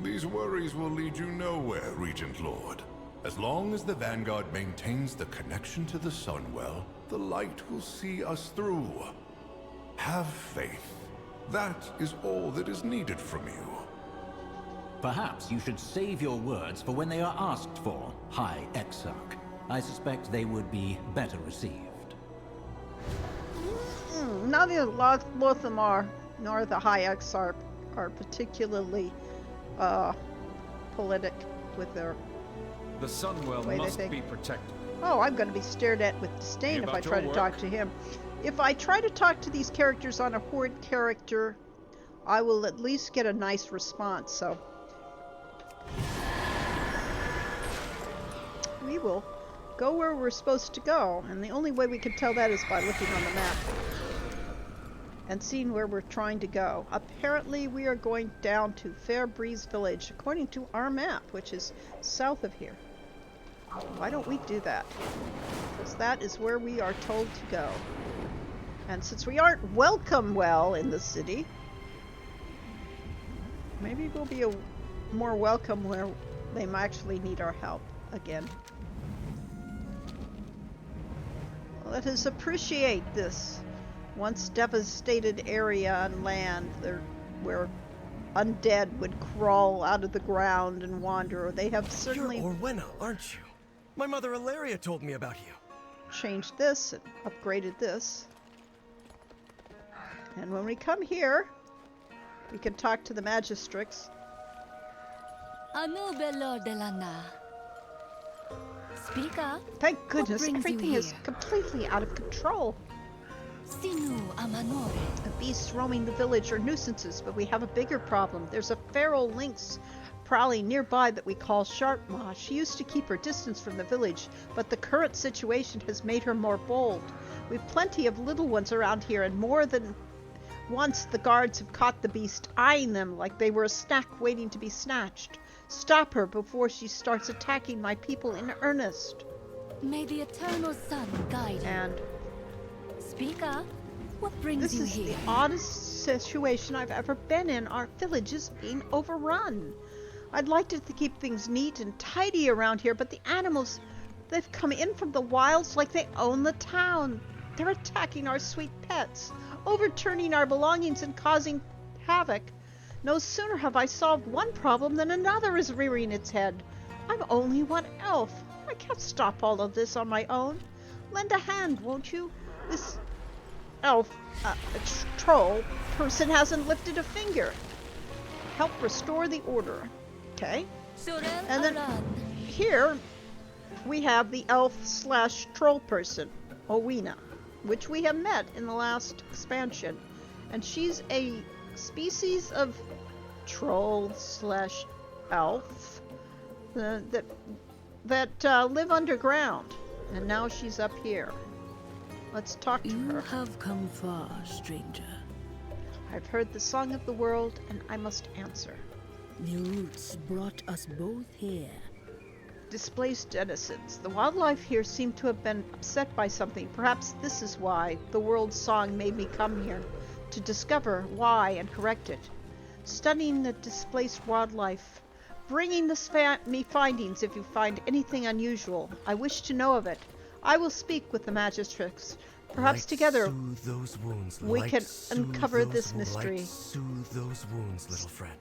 S5: These worries will lead you nowhere, Regent Lord. As long as the Vanguard maintains the connection to the Sunwell, the light will see us through. Have faith. That is all that is needed from you.
S3: Perhaps you should save your words for when they are asked for, High Exarch. I suspect they would be better received.
S2: Neither Lothamar nor the High Exarch are particularly politic with their
S17: The Sunwell
S2: way they
S17: must
S2: think.
S17: be protected.
S2: Oh, I'm going to be stared at with disdain if I
S17: About
S2: try to
S17: your
S2: talk
S17: work?
S2: to him. If I try to talk to these characters on a Horde character, I will at least get a nice response, so we will go where we're supposed to go, and the only way we can tell that is by looking on the map and seeing where we're trying to go. Apparently we are going down to Fairbreeze Village according to our map, which is south of here. Why don't we do that? Because that is where we are told to go. And since we aren't welcome well in the city, maybe we'll be more welcome where they might actually need our help again. Let us appreciate this once devastated area and land where undead would crawl out of the ground and wander. They have certainly
S4: You're Orwenna, aren't you? My mother Ilaria told me about you.
S2: changed this and upgraded this. And when we come here, we can talk to the magistrates.
S10: Anubelo Delana. Speak up.
S2: Thank goodness,
S10: brings you
S2: everything is
S10: here?
S2: completely out of control.
S10: Sinu Amanore.
S2: The beasts roaming the village are nuisances, but we have a bigger problem. There's a feral lynx prowling nearby that we call Sharpmaw. She used to keep her distance from the village, but the current situation has made her more bold. We've plenty of little ones around here, and more than once the guards have caught the beast, eyeing them like they were a snack waiting to be snatched. Stop her before she starts attacking my people in earnest.
S10: May the eternal sun guide you.
S2: And
S10: Speak up. What brings
S2: this
S10: you
S2: is
S10: here?
S2: the oddest situation I've ever been in. Our village is being overrun. I'd like to keep things neat and tidy around here, but the animals, they've come in from the wilds like they own the town. They're attacking our sweet pets, overturning our belongings and causing havoc. No sooner have I solved one problem than another is rearing its head. I'm only one elf. I can't stop all of this on my own. Lend a hand, won't you? This elf, troll person hasn't lifted a finger. Help restore the order. Okay? And then here we have the elf/troll person, Owena, which we have met in the last expansion. And she's a species of troll/elf that live underground. And now she's up here. Let's talk to her.
S18: You have come far, stranger.
S2: I've heard the song of the world, and I must answer.
S18: The roots brought us both here.
S2: Displaced denizens. The wildlife here seem to have been upset by something. Perhaps this is why the world's song made me come here, to discover why and correct it. Studying the displaced wildlife, bringing me findings if you find anything unusual. I wish to know of it. I will speak with the magistrates. Perhaps
S4: Light
S2: together
S4: soothe those wounds.
S2: we
S4: Light
S2: can
S4: soothe
S2: uncover
S4: those
S2: this
S4: wo-
S2: mystery.
S4: Light soothe those wounds, little friend.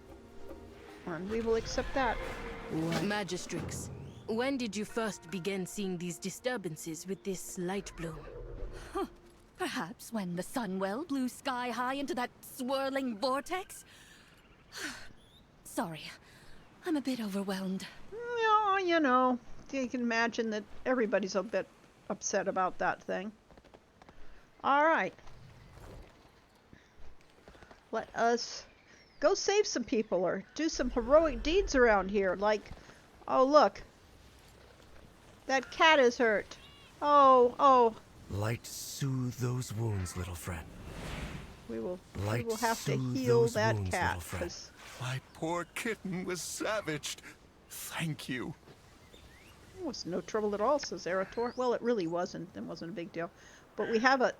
S2: And we will accept that.
S18: Magistrix, when did you first begin seeing these disturbances with this light bloom?
S10: Perhaps when the Sunwell blew sky high into that swirling vortex? Sorry, I'm a bit overwhelmed.
S2: Yeah, you know, you can imagine that everybody's a bit upset about that thing. Alright. Let us go save some people or do some heroic deeds around here. Like, oh look. That cat is hurt. Oh.
S4: Light soothe those wounds, little friend.
S2: We will
S4: Light
S2: have to
S4: soothe
S2: heal
S4: those
S2: that
S4: wounds,
S2: cat.
S4: little friend.
S2: 'Cause
S8: My poor kitten was savaged. Thank you.
S2: it was no trouble at all, says Erator. Well, it really wasn't. It wasn't a big deal. But we have a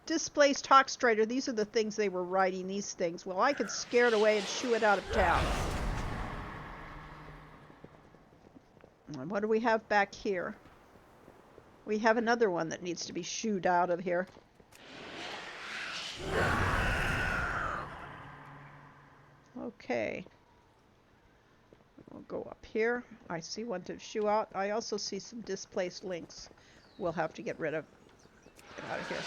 S2: displaced Hawkstrider. These are the things they were riding, these things. Well, I could scare it away and shoo it out of town. And what do we have back here? We have another one that needs to be shooed out of here. Okay. We'll go up here. I see one to shoo out. I also see some displaced links we'll have to get rid of. Get out of here.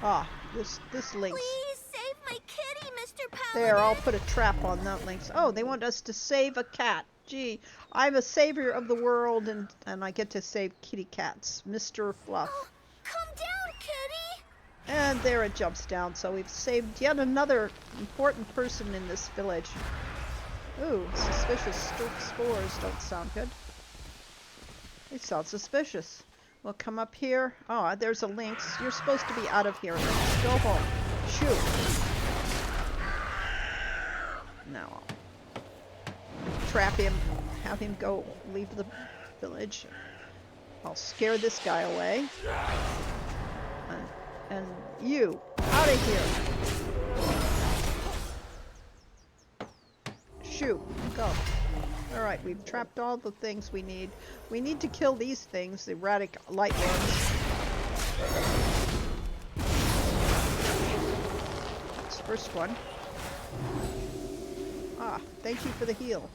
S2: Ah, this lynx.
S19: Please save my kitty, Mr. Paladin.
S2: There, I'll put a trap on that lynx. Oh, they want us to save a cat. Gee, I'm a savior of the world, and I get to save kitty cats. Mr. Fluff.
S19: Oh, come down, kitty.
S2: And there it jumps down. So we've saved yet another important person in this village. Ooh, suspicious spores don't sound good. They sound suspicious. We'll come up here. Oh, there's a lynx. You're supposed to be out of here. Lynx. Go home. Shoot. Now I'll trap him. Have him go leave the village. I'll scare this guy away. And you, out of here. Shoot. Go. Alright, we've trapped all the things we need. We need to kill these things, the erratic light ones. This first one. Ah, thank you for the heal.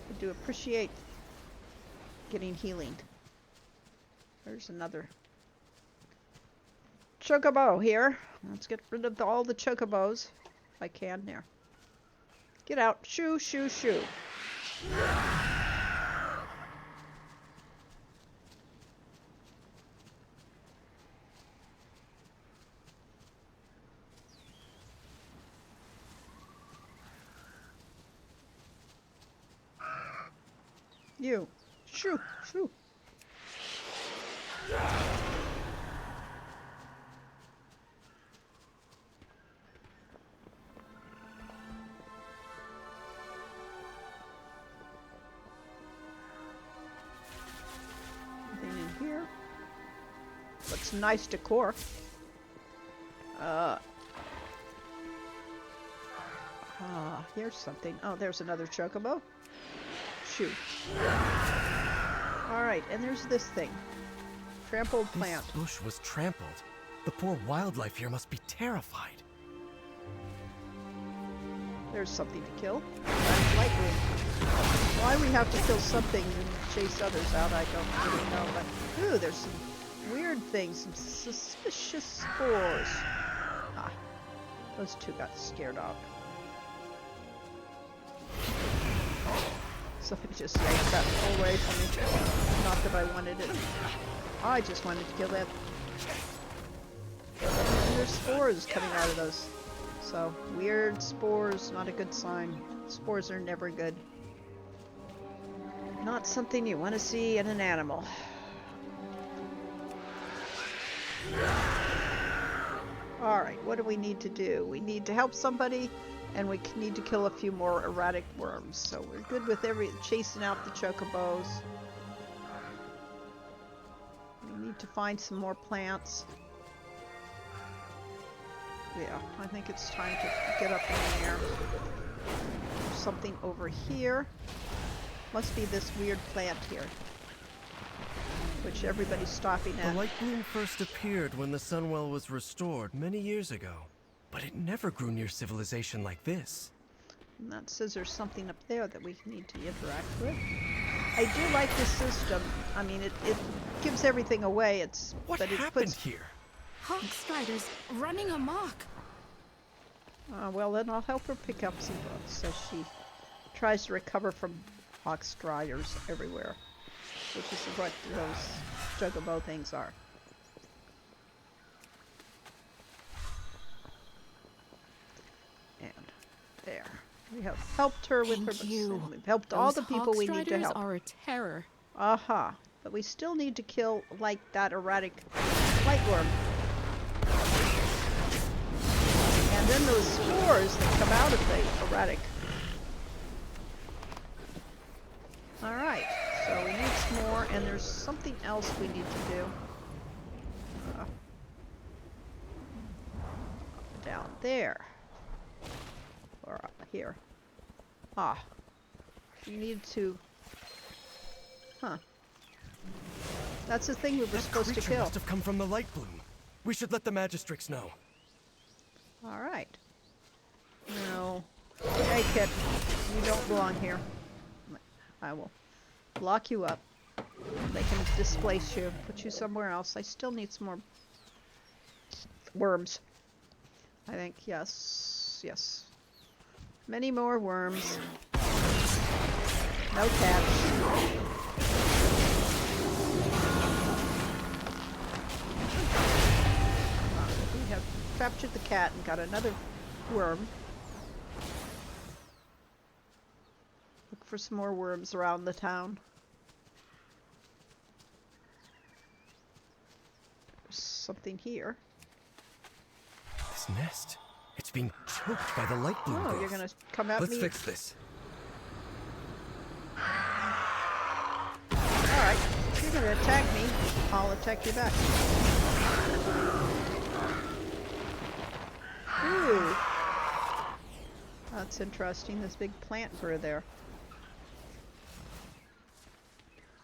S2: I do appreciate getting healing. There's another chocobo here. Let's get rid of all the chocobos if I can. There. Get out. Shoo, shoo, shoo. You. Shoo, shoo. Anything in here? Looks nice decor. Here's something. Oh, there's another chocobo. Shoot. Alright, and there's this thing. Trampled plant.
S4: This bush was trampled. The poor wildlife here must be terrified.
S2: There's something to kill. Lightning. Why we have to kill something and chase others out, I don't really know. But ooh, there's some weird things, some suspicious spores. Ah, those two got scared off. Somebody just yanked that away from me. Not that I wanted it. I just wanted to kill that. And there's spores coming out of those. So, weird spores, not a good sign. Spores are never good. Not something you want to see in an animal. Alright, what do we need to do? We need to help somebody, and we need to kill a few more erratic worms. So we're good with chasing out the chocobos. We need to find some more plants. Yeah, I think it's time to get up in the air. There's something over here. Must be this weird plant here, which everybody's stopping at.
S4: The light bloom first appeared when the Sunwell was restored many years ago, but it never grew near civilization like this.
S2: And that says there's something up there that we need to interact with. I do like this system. I mean, it gives everything away.
S4: What
S2: but
S4: happened here?
S14: Hawk Striders running amok.
S2: Well, then I'll help her pick up some books as she tries to recover from Hawk Striders everywhere, which is what those chocobo things are. And there. We have helped her with her books. We've helped all the people we need to help.
S14: Are a terror.
S2: Aha. But we still need to kill, like, that erratic lightworm. And then those spores that come out of the erratic. Alright, so we need some more, and there's something else we need to do. Down there. Or up here. Ah. We need to... Huh. That's the thing we were supposed to kill.
S4: Must have come from the light bloom. We should let the Magistrix know.
S2: Alright. No. Hey, kid. You don't belong here. I will lock you up. They can displace you. Put you somewhere else. I still need some more worms. I think, yes. Yes. Many more worms. No cats. We have captured the cat and got another worm. Look for some more worms around the town. There's something here.
S4: This nest. It's being choked by the light bloom.
S2: Oh, you're gonna come at me?
S4: Let's fix this.
S2: Alright. If you're gonna attack me, I'll attack you back. Ooh. That's interesting. This big plant grew there.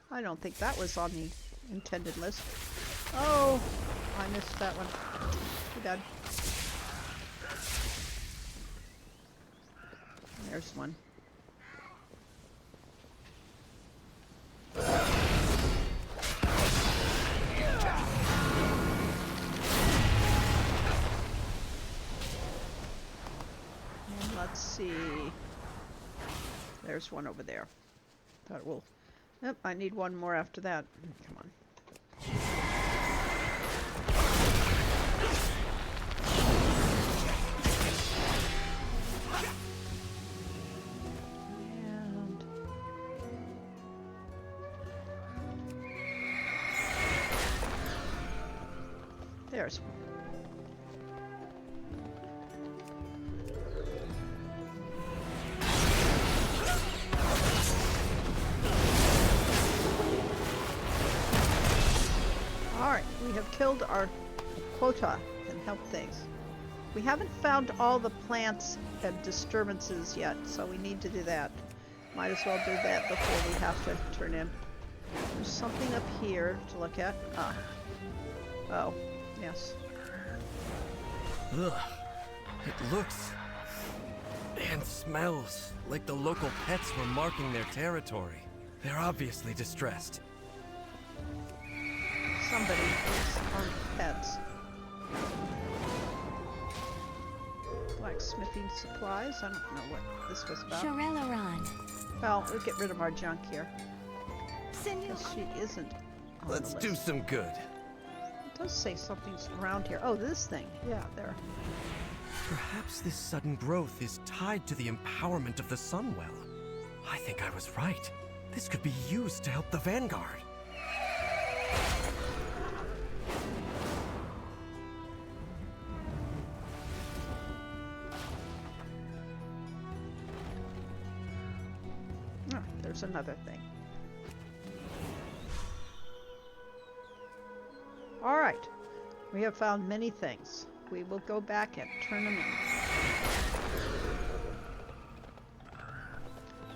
S2: I don't think that was on the intended list. Oh, I missed that one. Too bad. There's one. And let's see. There's one over there. That will. Yep, I need one more after that. Come on. And there's one. Alright, we have killed our quota and helped things. We haven't found all the plants and disturbances yet, so we need to do that. Might as well do that before we have to turn in. There's something up here to look at. Ah. Oh, yes.
S4: Ugh. It looks and smells like the local pets were marking their territory. They're obviously distressed.
S2: Somebody is on pets. Blacksmithing supplies. I don't know what this was about.
S19: Shorelaron.
S2: Well, we'll get rid of our junk here.
S19: Senor.
S2: Because she isn't on
S4: Let's
S2: the
S4: do
S2: list.
S4: some good.
S2: It does say something's around here. Oh, this thing. Yeah, there.
S4: Perhaps this sudden growth is tied to the empowerment of the Sunwell. I think I was right. This could be used to help the Vanguard.
S2: there's another thing. Alright. We have found many things. We will go back and turn them in.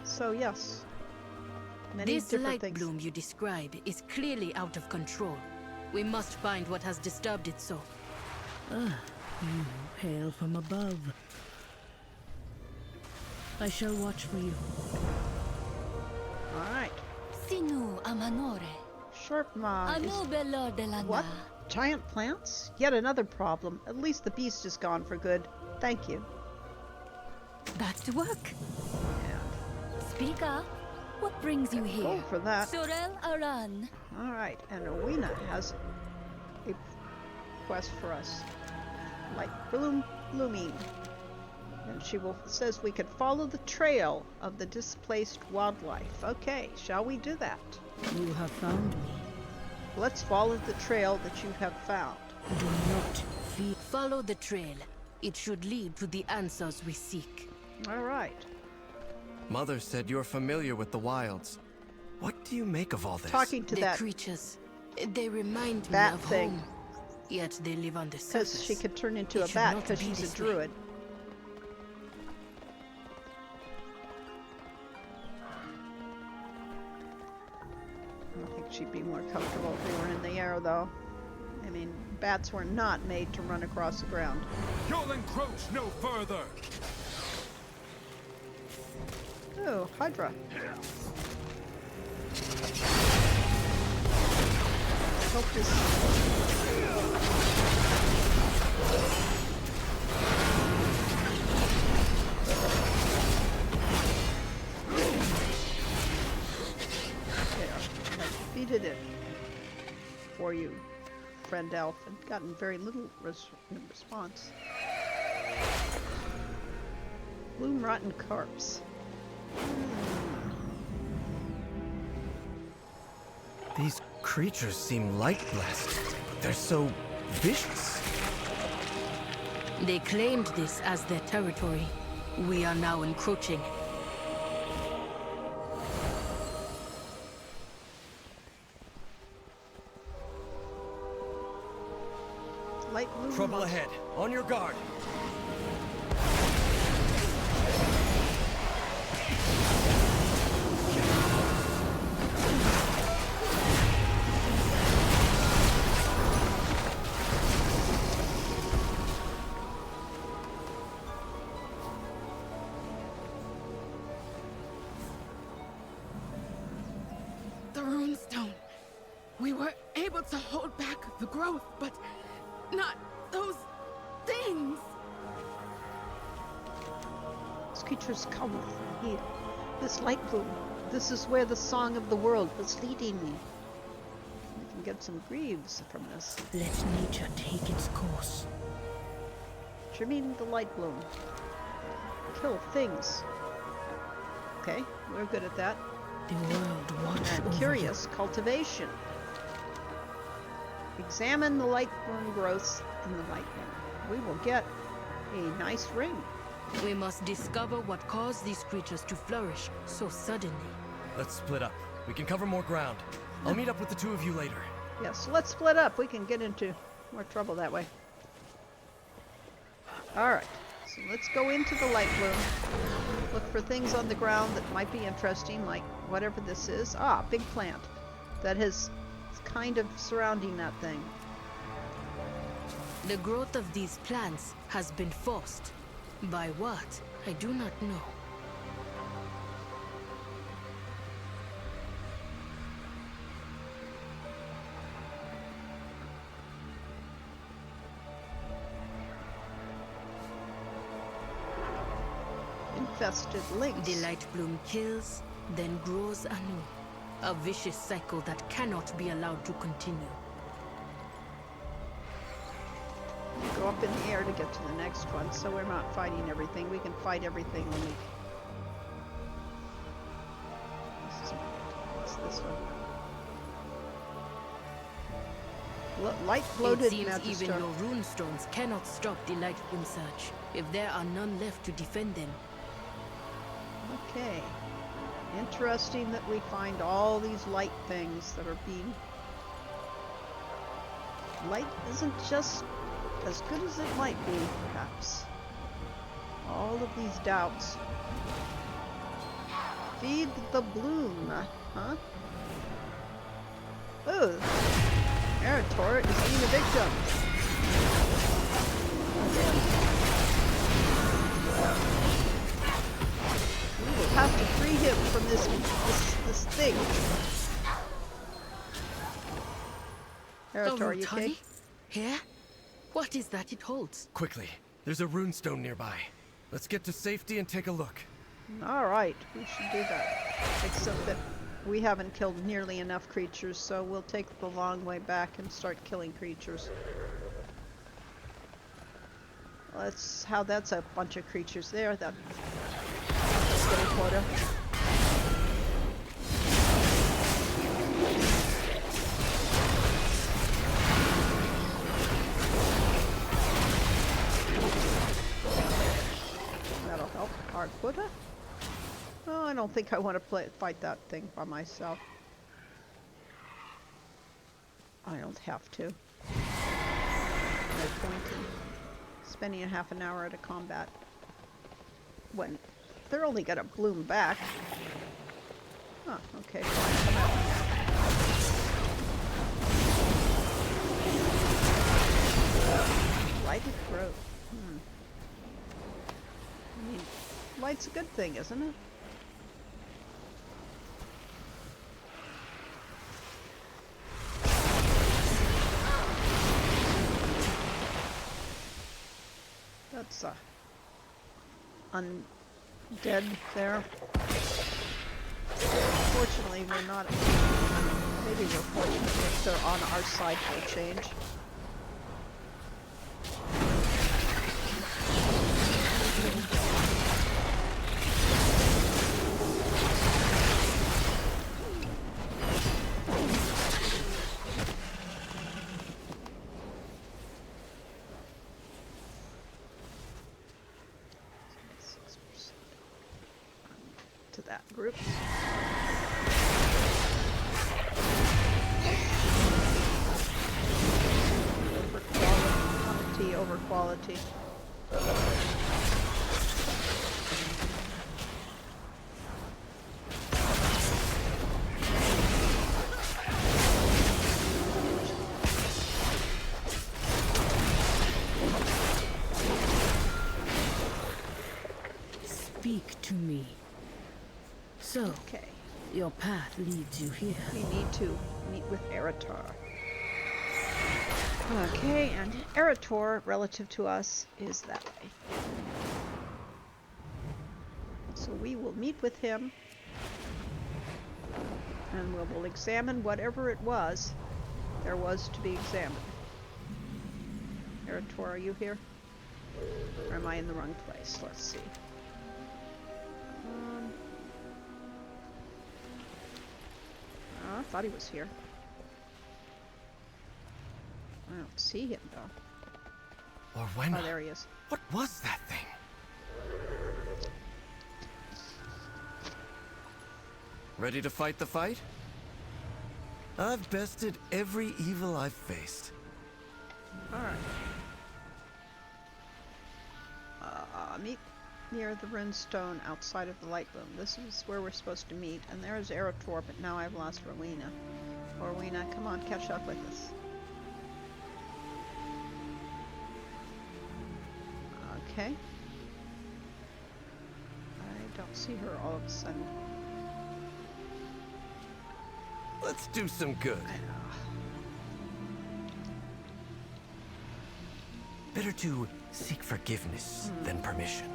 S2: So yes. Many
S18: This
S2: different
S18: light
S2: things.
S18: bloom you describe is clearly out of control. We must find what has disturbed it so.
S20: Ah, you hail from above. I shall watch for you.
S2: Alright.
S19: Sinu amanore.
S2: Sharp Ma.
S19: Anu bello de la
S2: What? Giant plants? Yet another problem. At least the beast is gone for good. Thank you.
S19: Back to work. Speak up. What brings you here?
S2: Go for that.
S19: Sorel Aran.
S2: Alright, and Owena has a quest for us. Light blooming. And she says we could follow the trail of the displaced wildlife. Okay, shall we do that?
S20: You have found me.
S2: Let's follow the trail that you have found.
S20: Do not fear.
S18: Follow the trail. It should lead to the answers we seek.
S2: Alright.
S4: Mother said you're familiar with the wilds. What do you make of all this?
S2: Talking to
S18: the
S2: that
S18: creatures. They remind me
S2: bat
S18: of
S2: thing.
S18: home. Yet they live on the surface.
S2: Because she could turn into
S18: It
S2: a
S18: should
S2: bat
S18: not
S2: because
S18: be
S2: she's a
S18: this way.
S2: druid. I think she'd be more comfortable if we were in the air, though. I mean, bats were not made to run across the ground.
S8: You'll encroach no further.
S2: Oh, Hydra. I hope this... Defeated it for you, friend elf, and gotten very little response. Bloom rotten corpse.
S4: These creatures seem light-blessed. They're so vicious.
S18: They claimed this as their territory. We are now encroaching.
S2: Light blue.
S4: Trouble ahead. On your guard.
S21: The runestone. We were able to hold back the growth, but not those things.
S2: These creatures come from here. This light bloom. This is where the song of the world was leading me. We can get some greaves from this.
S20: Let nature take its course.
S2: Trimming the light bloom. Kill things. Okay, we're good at that.
S20: The world watch
S2: And
S20: over
S2: curious cultivation. Examine the light bloom growths in the light bloom. We will get a nice ring.
S18: We must discover what caused these creatures to flourish so suddenly.
S4: Let's split up. We can cover more ground. I'll meet up with the two of you later.
S2: Yes, let's split up. We can get into more trouble that way. Alright, so let's go into the light bloom. Look for things on the ground that might be interesting, like whatever this is. Ah, big plant that is kind of surrounding that thing.
S18: The growth of these plants has been forced. By what? I do not know.
S2: Infested lynx.
S18: The light bloom kills, then grows anew. A vicious cycle that cannot be allowed to continue.
S2: Go up in the air to get to the next one, so we're not fighting everything. We can fight everything when we... What's this one? Light bloated
S18: It seems
S2: Magister.
S18: even your runestones cannot stop the light bloom surge. If there are none left to defend them.
S2: Okay. Interesting that we find all these light things that are being... Light isn't just as good as it might be, perhaps. All of these doubts. Feed the bloom, huh? Ooh, Eritor is being a victim. We will have to free him from this thing. Eritor, you okay?
S18: Here? What is that it holds?
S4: Quickly, there's a runestone nearby. Let's get to safety and take a look.
S2: Alright, we should do that. Except that we haven't killed nearly enough creatures, so we'll take the long way back and start killing creatures. That's a bunch of creatures there. That's getting quota. That'll help. Our quota? Oh, I don't think I want to fight that thing by myself. I don't have to. No point in spending a half an hour at a combat when they're only gonna bloom back. Huh, okay, fine. Lighted growth. I mean, light's a good thing, isn't it? That's undead there. Fortunately, we're not. Maybe we're fortunate if they're on our side for a change. To that group. Quantity over quality.
S20: Speak to me. So,
S2: okay.
S20: Your path leads you here.
S2: We need to meet with Eritor. Okay, and Eritor, relative to us, is that way. So we will meet with him, and we will examine whatever it was there was to be examined. Eritor, are you here? Or am I in the wrong place? Let's see. I thought he was here. I don't see him though.
S4: Or when?
S2: Oh, there he is.
S4: What was that thing? Ready to fight the fight? I've bested every evil I've faced.
S2: Alright. Meet near the runestone outside of the light room. This is where we're supposed to meet, and there's Eritor, but now I've lost Rowena. Rowena, come on, catch up with us. Okay. I don't see her all of a sudden.
S4: Let's do some good. Better to seek forgiveness than permission.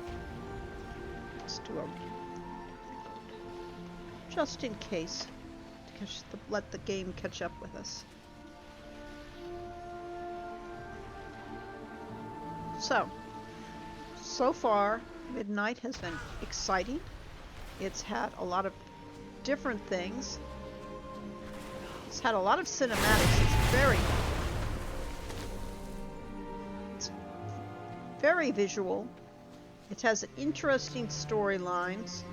S2: Let's do a... just in case. Let the game catch up with us. So far, Midnight has been exciting. It's had a lot of different things. It's had a lot of cinematics. It's very visual. It has interesting storylines.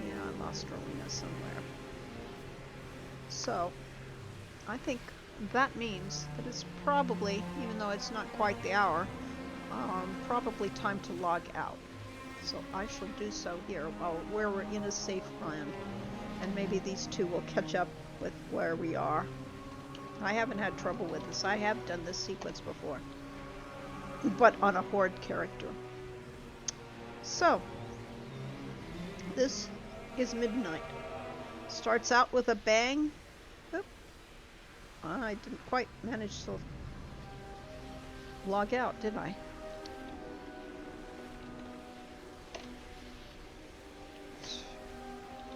S2: Yeah, Ostrowina somewhere. So, I think that means that it's probably, even though it's not quite the hour, probably time to log out. So I shall do so here while we're in a safe land. And maybe these two will catch up with where we are. I haven't had trouble with this. I have done this sequence before. But on a Horde character. So, this is midnight. Starts out with a bang. Oop. I didn't quite manage to log out, did I?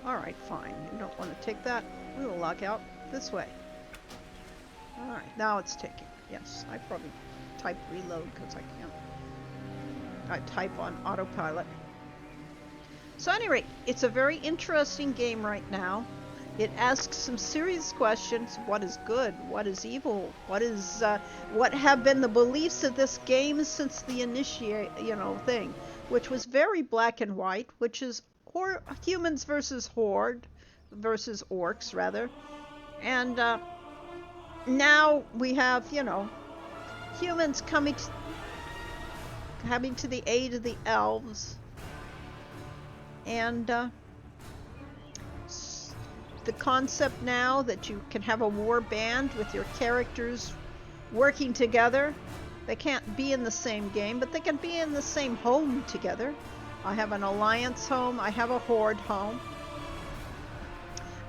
S2: Alright, fine. You don't want to take that. We will log out this way. Alright, now it's taking. Yes, I probably typed reload because I can't. I type on autopilot. So, at any rate, it's a very interesting game right now. It asks some serious questions. What is good? What is evil? What have been the beliefs of this game since the thing, which was very black and white, which is humans versus Horde, versus orcs, rather. And now we have, humans coming to the aid of the elves. And the concept now that you can have a war band with your characters working together. They can't be in the same game, but they can be in the same home together. I have an alliance home, I have a Horde home.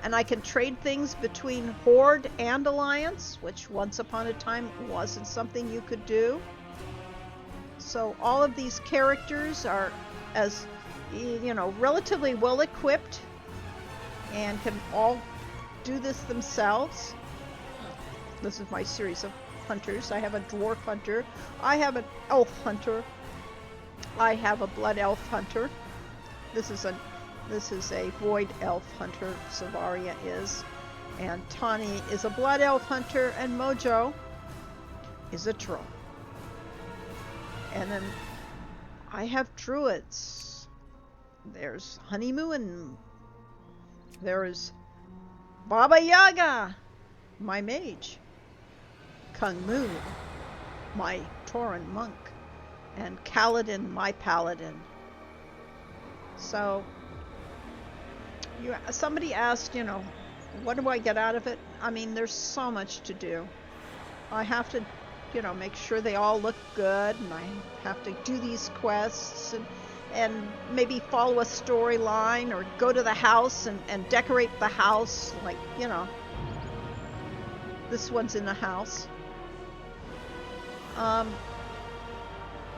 S2: And I can trade things between Horde and alliance, which once upon a time wasn't something you could do. So all of these characters are, as relatively well equipped and can all do this themselves. This is my series of hunters. I have a dwarf hunter. I have an elf hunter. I have a blood elf hunter. This is a void elf hunter, Savaria is. And Tani is a blood elf hunter, and Mojo is a troll. And then I have druids. There's Honeymoon. There's Baba Yaga, my mage. Kung Mu, my Tauren monk. And Kaladin, my paladin. So, somebody asked, what do I get out of it? I mean, there's so much to do. I have to, make sure they all look good, and I have to do these quests, and maybe follow a storyline, or go to the house and decorate the house, like, this one's in the house.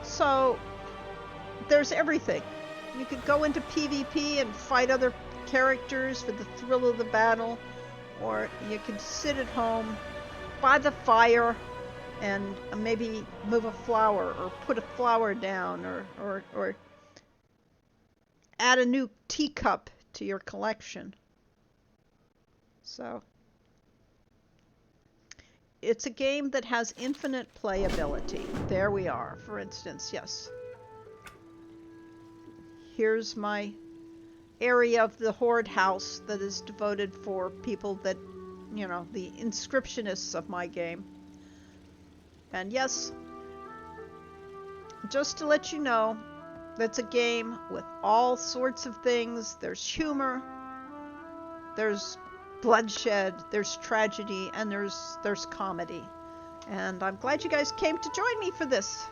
S2: So, there's everything. You could go into PvP and fight other characters for the thrill of the battle, or you can sit at home by the fire and maybe move a flower, or put a flower down, or add a new teacup to your collection. So, it's a game that has infinite playability. There we are, for instance, yes. Here's my area of the Horde house that is devoted for people that, the inscriptionists of my game. And yes, just to let you know, that's a game with all sorts of things. There's humor, there's bloodshed, there's tragedy, and there's comedy. And I'm glad you guys came to join me for this.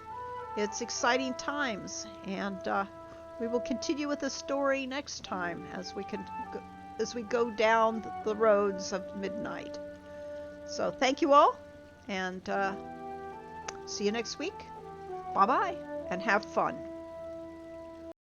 S2: It's exciting times, and we will continue with the story next time as we go down the roads of midnight. So thank you all, and see you next week. Bye-bye, and have fun.